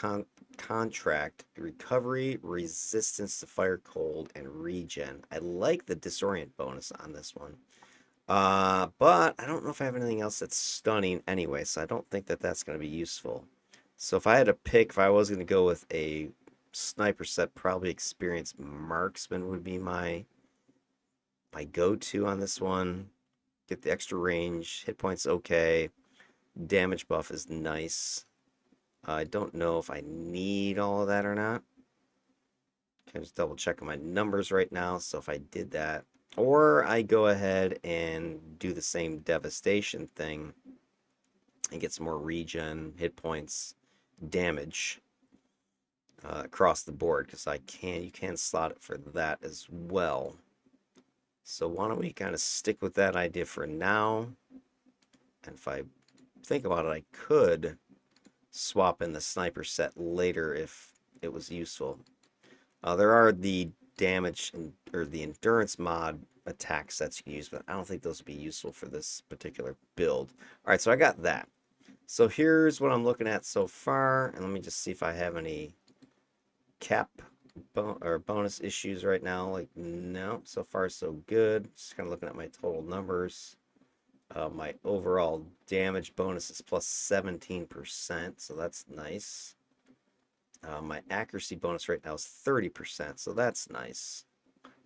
contract, recovery, resistance to fire cold, and regen. I like the disorient bonus on this one. But I don't know if I have anything else that's stunning anyway, so I don't think that that's going to be useful. So if I had to pick, if I was going to go with a sniper set, probably experienced marksman would be my go-to on this one. Get the extra range, hit points okay, damage buff is nice. I don't know if I need all of that or not. I'm just double checking my numbers right now. So if I did that, or I go ahead and do the same devastation thing and get some more regen, hit points, damage across the board, because you can slot it for that as well. So why don't we kind of stick with that idea for now? And if I think about it, I could swap in the sniper set later if it was useful. There are the damage or the endurance mod attack sets you can use, but I don't think those would be useful for this particular build. All right, so I got that. So here's what I'm looking at so far, and let me just see if I have any cap or bonus issues right now. Like, no, so far so good. Just kind of looking at my total numbers. My overall damage bonus is plus 17%, so that's nice. My accuracy bonus right now is 30%, so that's nice.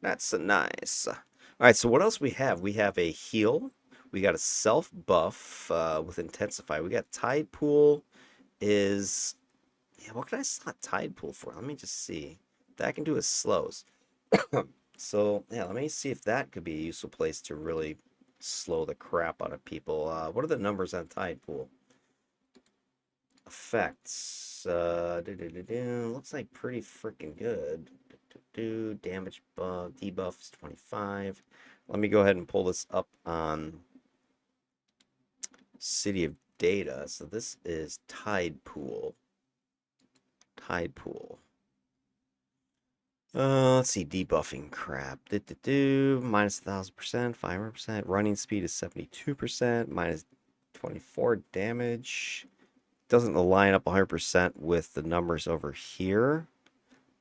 That's nice. All right, so what else we have? We have a heal. We got a self buff with intensify. We got tide pool is, yeah, what can I slot tide pool for? Let me just see. That I can do is slows. So yeah, let me see if that could be a useful place to really slow the crap out of people. What are the numbers on tide pool? Effects. Looks like pretty freaking good. Damage buff, debuff is 25. Let me go ahead and pull this up on City of Data. So this is Tide Pool. Tide Pool. Let's see, debuffing crap. Minus 1,000%, 500%. Running speed is 72%, minus 24 damage. Doesn't line up 100% with the numbers over here,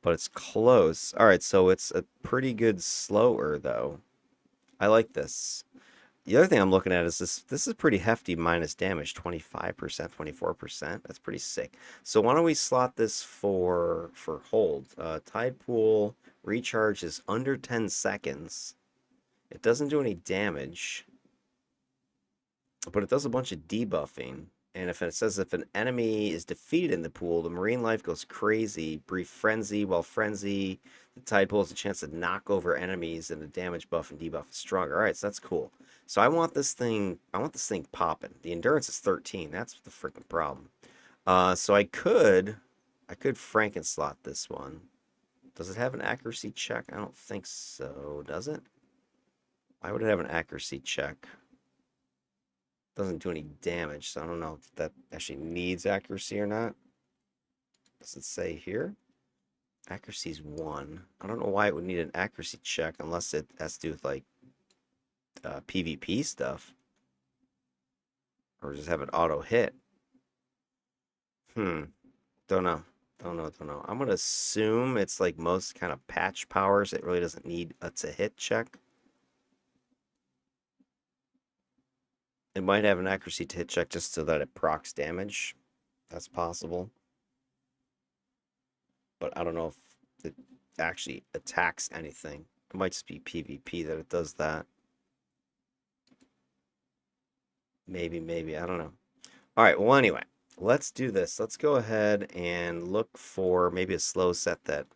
but it's close. All right, so it's a pretty good slower though. I like this. The other thing I'm looking at is this is pretty hefty minus damage, 25%, 24%. That's pretty sick. So why don't we slot this for hold? Tide Pool recharge is under 10 seconds. It doesn't do any damage, but it does a bunch of debuffing. And if it says if an enemy is defeated in the pool, the marine life goes crazy. Brief frenzy. While frenzy, the tide pool has a chance to knock over enemies, and the damage buff and debuff is stronger. All right, so that's cool. So I want this thing. I want this thing popping. The endurance is 13. That's the freaking problem. So I could Frankenslot this one. Does it have an accuracy check? I don't think so. Does it? Why would it have an accuracy check? Doesn't do any damage, so I don't know if that actually needs accuracy or not. Does it say here? Accuracy's 1. I don't know why it would need an accuracy check unless it has to do with like PvP stuff. Or just have it auto hit. Don't know. Don't know. I'm gonna assume it's like most kind of patch powers. It really doesn't need a to hit check. It might have an accuracy to hit check just so that it procs damage. That's possible. But I don't know if it actually attacks anything. It might just be PvP that it does that. Maybe. I don't know. All right, well, anyway, let's do this. Let's go ahead and look for maybe a slow set that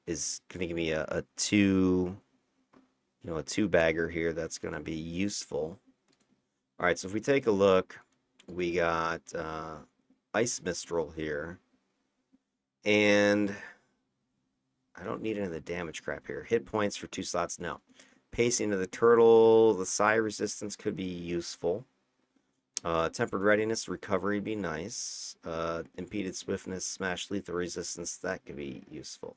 is going to give me a two, a two bagger here that's going to be useful. All right, so if we take a look, we got Ice Mistral here. And I don't need any of the damage crap here. Hit points for 2 slots, no. Pacing of the turtle, the psi resistance could be useful. Tempered readiness, recovery would be nice. Impeded swiftness, smash lethal resistance, that could be useful.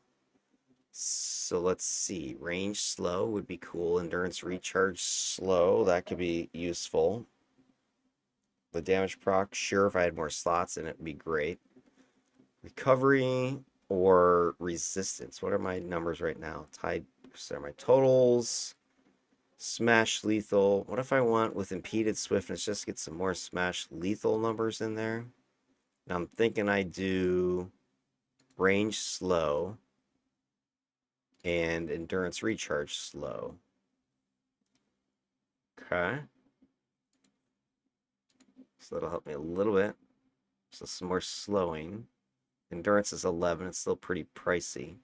So let's see. Range slow would be cool. Endurance recharge slow, that could be useful. The damage proc, sure, if I had more slots in it would be great. Recovery or resistance. What are my numbers right now? Tide, so my totals. Smash lethal. What if I want with impeded swiftness just get some more smash lethal numbers in there? Now I'm thinking I do range slow and endurance recharge slow. Okay. So that'll help me a little bit. So some more slowing. Endurance is 11. It's still pretty pricey.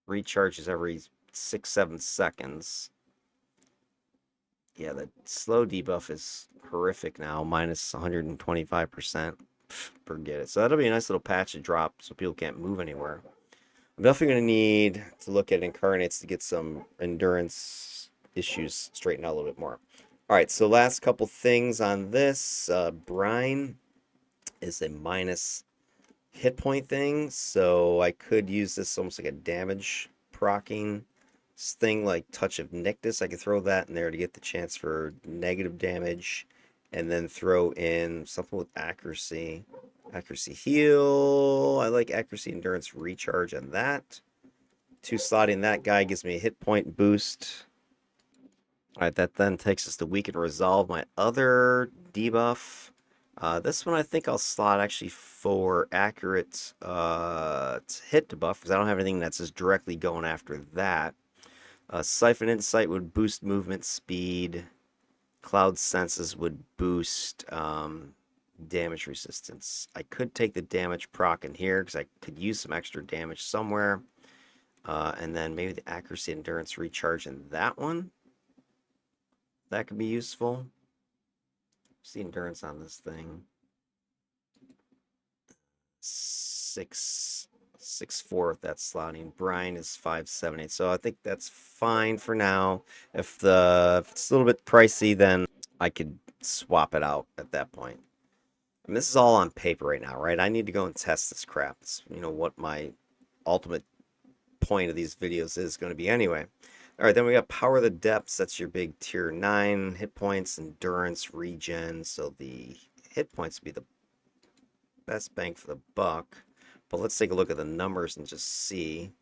Recharge is every 6-7 seconds. Yeah, the slow debuff is horrific now, minus 125%. Forget it. So that'll be a nice little patch to drop so people can't move anywhere. I'm definitely going to need to look at incarnates to get some endurance issues straightened out a little bit more. All right, so last couple things on this. Brine is a minus hit point thing, so I could use this almost like a damage procking thing like Touch of Nictus. I could throw that in there to get the chance for negative damage, and then throw in something with accuracy. Accuracy heal. I like accuracy endurance recharge on that. 2 slotting that guy gives me a hit point boost. All right, that then takes us to weaken resolve, my other debuff. This one I think I'll slot actually for accurate hit debuff because I don't have anything that's just directly going after that. Siphon Insight would boost movement speed. Cloud Senses would boost damage resistance. I could take the damage proc in here because I could use some extra damage somewhere. And then maybe the accuracy endurance recharge in that one. That could be useful. What's the endurance on this thing? 6.4 with that slotting. Brine is 5.78. So I think that's fine for now. If it's a little bit pricey, then I could swap it out at that point. And this is all on paper right now, right? I need to go and test this crap. It's, what my ultimate point of these videos is going to be anyway. All right, then we got Power of the Depths. That's your big tier 9 hit points, endurance, regen. So the hit points would be the best bang for the buck. But let's take a look at the numbers and just see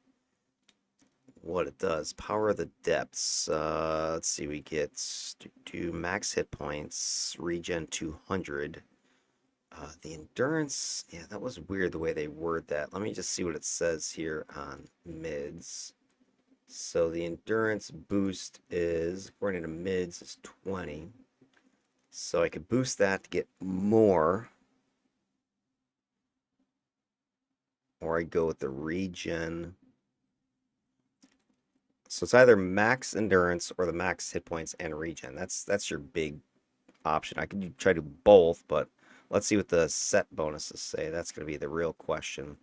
what it does. Power of the Depths. Let's see, we get max hit points, regen 200. The endurance, yeah, that was weird the way they word that. Let me just see what it says here on mids. So the endurance boost is, according to mids, is 20. So I could boost that to get more, or I go with the regen. So it's either max endurance or the max hit points and regen. That's your big option. I could try to do both, but let's see what the set bonuses say. That's going to be the real question.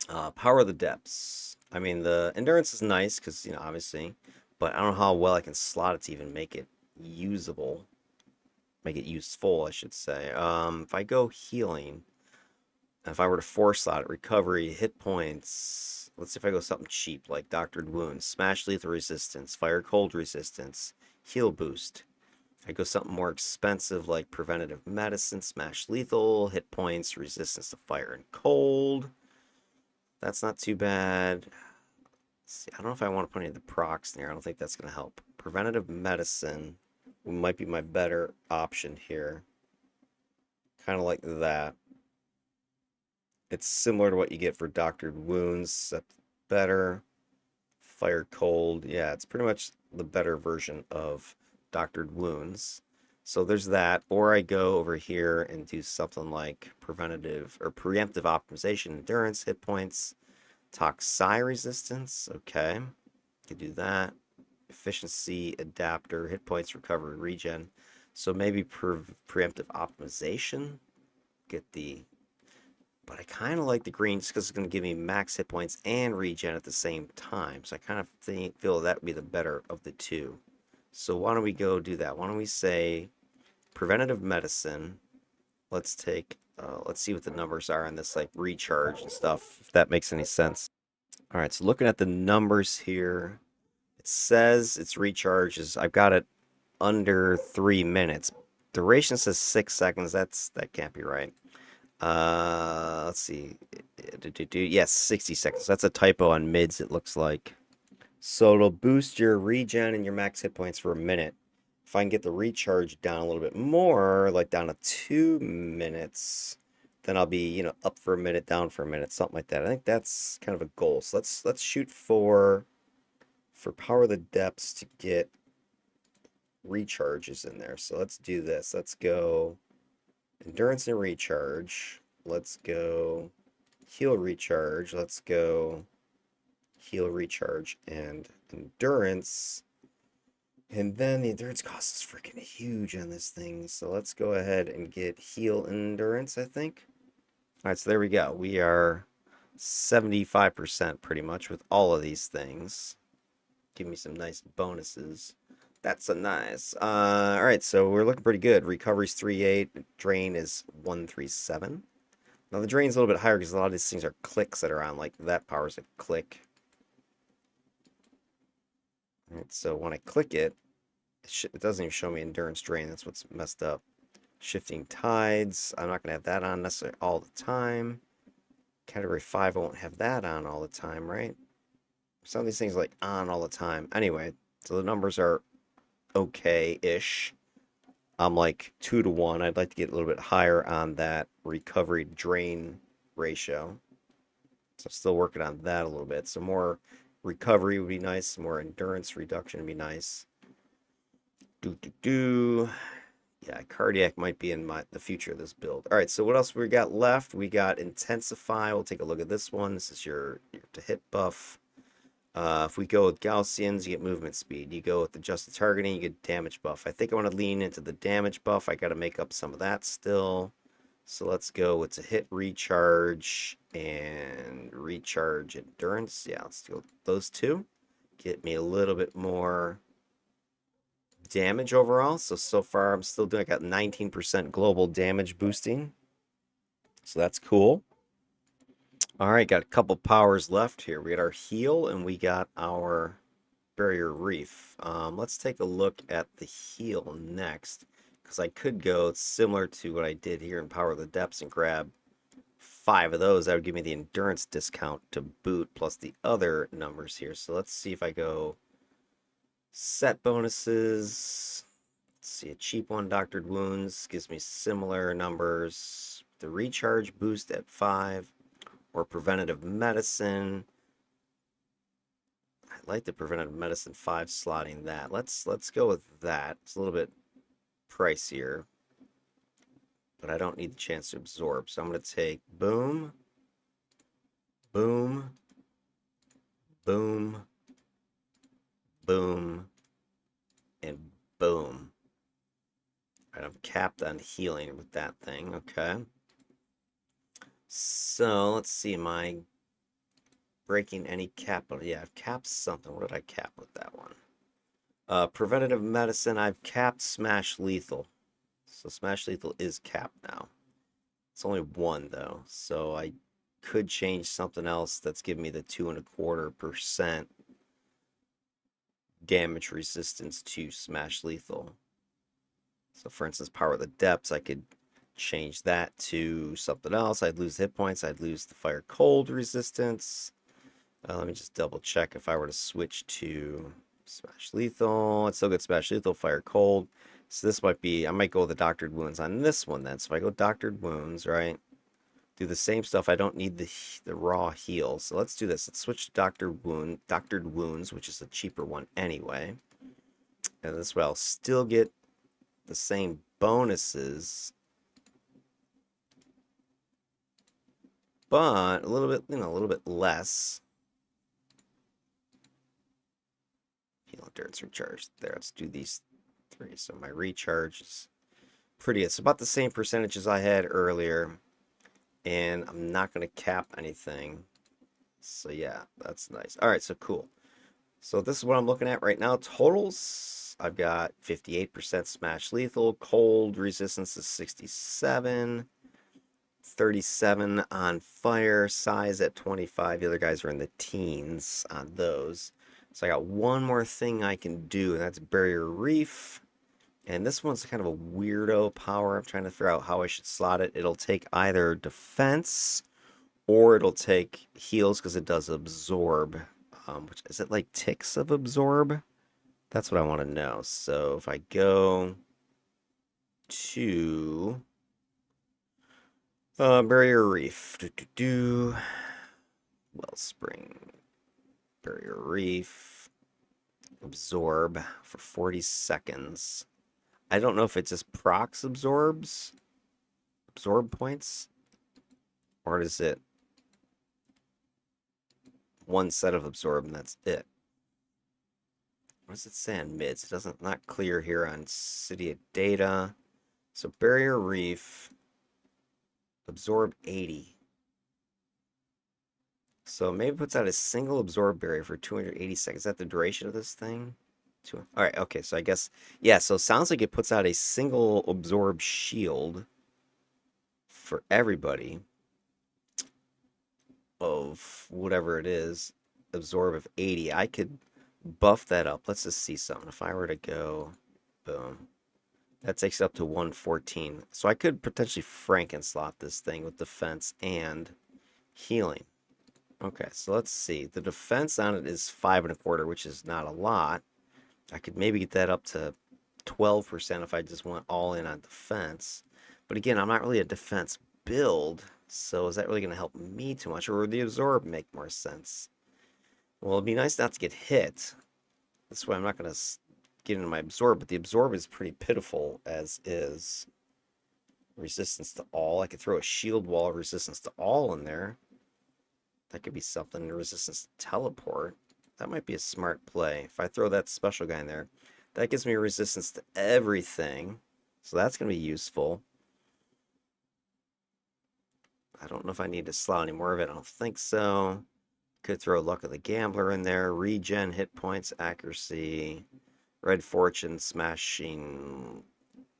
Power of the depths. I mean, the endurance is nice because, obviously, but I don't know how well I can slot it to even make it usable. Make it useful, I should say. If I go healing, if I were to force slot it, recovery, hit points. Let's see if I go something cheap like Doctored Wounds, Smash Lethal Resistance, Fire Cold Resistance, Heal Boost. If I go something more expensive like Preventative Medicine, Smash Lethal, Hit Points, Resistance to Fire and Cold. That's not too bad. See, I don't know if I want to put any of the procs in here. I don't think that's going to help. Preventative Medicine might be my better option here. Kind of like that. It's similar to what you get for Doctored Wounds, except better. Fire Cold. Yeah, it's pretty much the better version of Doctored Wounds. So there's that. Or I go over here and do something like preventative or preemptive optimization, endurance, hit points, toxi resistance. Okay, could do that. Efficiency, adapter, hit points, recovery, regen. So maybe preemptive optimization. Get the but I kind of like the green just because it's going to give me max hit points and regen at the same time. So I kind of feel that would be the better of the two. So why don't we go do that? Why don't we say preventative medicine? Let's take, let's see what the numbers are on this like recharge and stuff, if that makes any sense. All right, so looking at the numbers here, it says its recharge is, I've got it under 3 minutes. Duration says 6 seconds. That can't be right. Let's see. Yes, 60 seconds. That's a typo on mids, it looks like. So it'll boost your regen and your max hit points for a minute. If I can get the recharge down a little bit more, like down to 2 minutes, then I'll be, up for a minute, down for a minute, something like that. I think that's kind of a goal. So let's shoot for power of the depths to get recharges in there. So let's do this. Let's go endurance and recharge. Let's go heal recharge. Let's go heal recharge and endurance. And then the endurance cost is freaking huge on this thing. So let's go ahead and get heal endurance, I think. All right, so there we go. We are 75% pretty much with all of these things. Give me some nice bonuses. That's a nice. All right, so we're looking pretty good. Recovery's 3.8. Drain is 137. Now the drain's a little bit higher because a lot of these things are clicks that are on. Like that power's a click. All right, so when I click it, it doesn't even show me endurance drain. That's what's messed up. Shifting tides. I'm not gonna have that on necessarily all the time. Category 5, I won't have that on all the time, right? Some of these things are like on all the time. Anyway, so the numbers are okay-ish. I'm like 2 to 1. I'd like to get a little bit higher on that recovery drain ratio. So I'm still working on that a little bit. So more recovery would be nice. More endurance reduction would be nice. Yeah, cardiac might be in the future of this build. All right, so what else we got left? We got intensify. We'll take a look at this one. This is your to hit buff. If we go with Gaussians, you get movement speed. You go with adjusted targeting, you get damage buff. I think I want to lean into the damage buff. I got to make up some of that still. So let's go with to hit recharge and recharge endurance. Yeah, let's go with those two. Get me a little bit more damage overall. So far I'm still doing, I got 19% global damage boosting. So that's cool. All right, got a couple powers left here. We got our heal and we got our barrier reef. Let's take a look at the heal next, because I could go similar to what I did here in Power of the Depths and grab 5 of those. That would give me the endurance discount to boot plus the other numbers here. So let's see if I go set bonuses. Let's see, a cheap one, Doctored Wounds, gives me similar numbers. The recharge boost at 5, or preventative medicine. I like the preventative medicine 5 slotting that. Let's go with that. It's a little bit pricier, but I don't need the chance to absorb. So I'm going to take boom, boom, boom, boom, and boom. All right, I'm capped on healing with that thing. Okay. So let's see. Am I breaking any cap? Yeah, I've capped something. What did I cap with that one? Preventative medicine. I've capped smash lethal. So smash lethal is capped now. It's only one though, so I could change something else that's giving me the 2.25% damage resistance to smash lethal. So for instance, power of the depths, I could change that to something else. I'd lose hit points. I'd lose the fire cold resistance. Let me just double check if I were to switch to smash lethal. It's still good smash lethal, fire cold. So this might be, I might go with the doctored wounds on this one then. So if I go doctored wounds, right? Do the same stuff. I don't need the raw heal. So let's do this. Let's switch to doctored wounds, which is a cheaper one anyway. And this way I'll still get the same bonuses, but a little bit, a little bit less. Heal endurance recharge. There, let's do these three. So my recharge is pretty. It's about the same percentage as I had earlier, and I'm not going to cap anything. So yeah, that's nice. All right, so cool. So this is what I'm looking at right now. Totals, I've got 58% smash lethal. Cold resistance is 67. 37 on fire. Size at 25. The other guys are in the teens on those. So I got one more thing I can do, and that's Barrier Reef. And this one's kind of a weirdo power. I'm trying to figure out how I should slot it. It'll take either defense or it'll take heals because it does absorb. Which is it like ticks of absorb? That's what I want to know. So if I go to Barrier Reef, Wellspring, Barrier Reef, absorb for 40 seconds. I don't know if it just procs absorb points, or is it one set of absorb and that's it? What does it say on mids? It doesn't, not clear here on City of Data. So Barrier Reef, absorb 80. So maybe it puts out a single absorb barrier for 280 seconds. Is that the duration of this thing? All right, okay, so I guess, yeah, so it sounds like it puts out a single absorb shield for everybody of whatever it is, absorb of 80. I could buff that up. Let's just see something. If I were to go, boom, that takes it up to 114. So I could potentially Frankenslot this thing with defense and healing. Okay, so let's see. The defense on it is 5.25, which is not a lot. I could maybe get that up to 12% if I just went all in on defense. But again, I'm not really a defense build, so is that really going to help me too much? Or would the absorb make more sense? Well, it'd be nice not to get hit. This way I'm not going to get into my absorb, but the absorb is pretty pitiful as is. Resistance to all. I could throw a shield wall resistance to all in there. That could be something. Resistance to teleport. That might be a smart play. If I throw that special guy in there, that gives me resistance to everything. So that's going to be useful. I don't know if I need to slot any more of it. I don't think so. Could throw Luck of the Gambler in there. Regen, hit points, accuracy. Red Fortune, smashing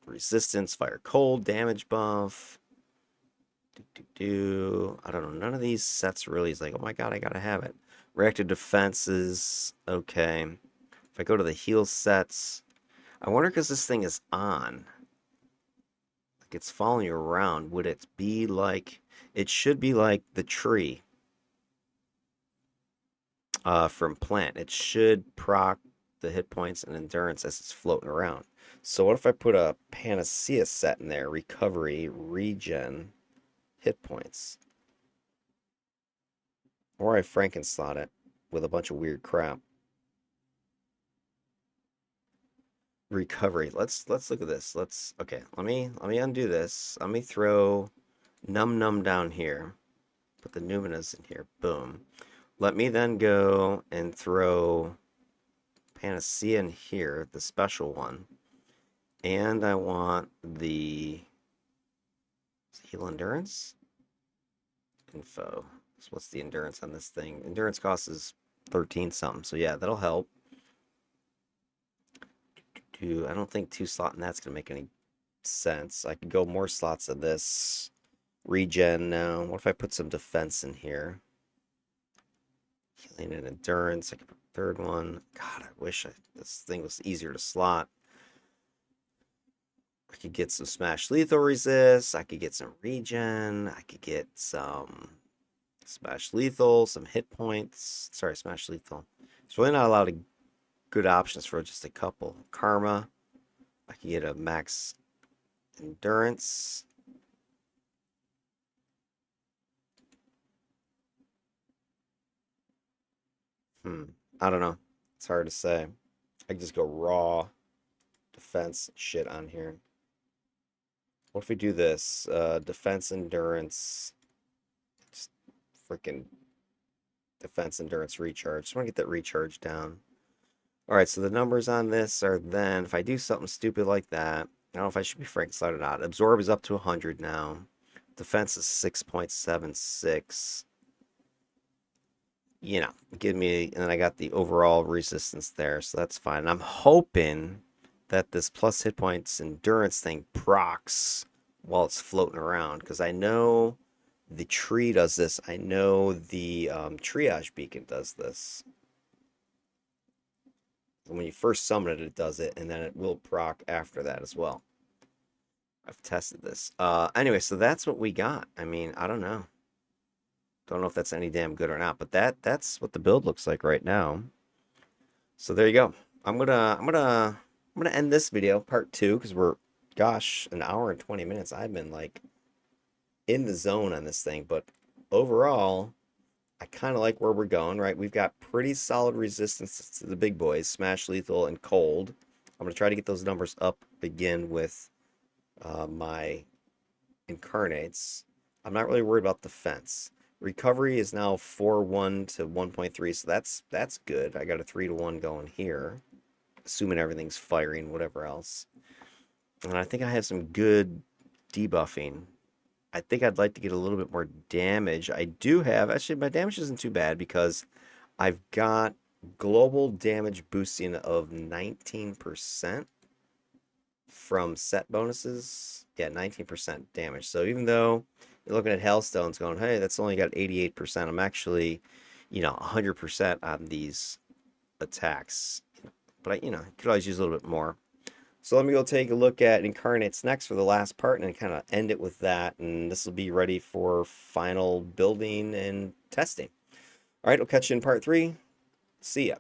resistance, fire cold, damage buff. I don't know. None of these sets really is like, oh my god, I gotta have it. Reactive defenses, okay. If I go to the heal sets, I wonder because this thing is on. Like it's following you around. Would it be like, it should be like the tree from Plant. It should proc the hit points and endurance as it's floating around. So what if I put a Panacea set in there? Recovery, regen, hit points. Or I Frankenslot it with a bunch of weird crap. recovery. Let's look at this. Okay, let me undo this. Let me throw num down here. Put the numinous in here. Boom. Let me then go and throw Panacea in here, the special one. And I want the heal endurance info. So what's the endurance on this thing? Endurance cost is 13 something. So yeah, that'll help. I don't think 2 slot and that's gonna make any sense. I could go more slots of this regen now. What if I put some defense in here? Healing and endurance. I could put a third one. God, I wish this thing was easier to slot. I could get some smash lethal resist. I could get some regen. I could get some smash lethal, some hit points. Sorry, smash lethal. There's really not a lot of good options for just a couple. Karma. I could get a max endurance. I don't know. It's hard to say. I could just go raw defense shit on here. What if we do this? Defense endurance. Just freaking defense endurance recharge. Just want to get that recharge down. Alright, so the numbers on this are then, if I do something stupid like that, I don't know if I should be Frankenstein or not. Absorb is up to 100 now. Defense is 6.76. You know, give me, and then I got the overall resistance there, so that's fine. I'm hoping that this plus hit points endurance thing procs while it's floating around, because I know the tree does this. I know the triage beacon does this. When you first summon it, it does it, and then it will proc after that as well. I've tested this. Anyway, so that's what we got. I mean, I don't know. Don't know if that's any damn good or not, but that's what the build looks like right now. So there you go. I'm gonna end this video, part 2, because we're, gosh, an hour and 20 minutes. I've been like in the zone on this thing, but overall, I kind of like where we're going, right? We've got pretty solid resistance to the big boys, Smash, Lethal, and Cold. I'm going to try to get those numbers up again with my Incarnates. I'm not really worried about defense. Recovery is now 4-1 to 1.3, so that's good. I got a 3-1 going here, assuming everything's firing, whatever else. And I think I have some good debuffing. I think I'd like to get a little bit more damage. I do have, actually, my damage isn't too bad because I've got global damage boosting of 19% from set bonuses. Yeah, 19% damage. So even though you're looking at Hailstones going, hey, that's only got 88%, I'm actually, 100% on these attacks. But I could always use a little bit more. So let me go take a look at Incarnates next for the last part and kind of end it with that. And this will be ready for final building and testing. All right, I'll catch you in part 3. See ya.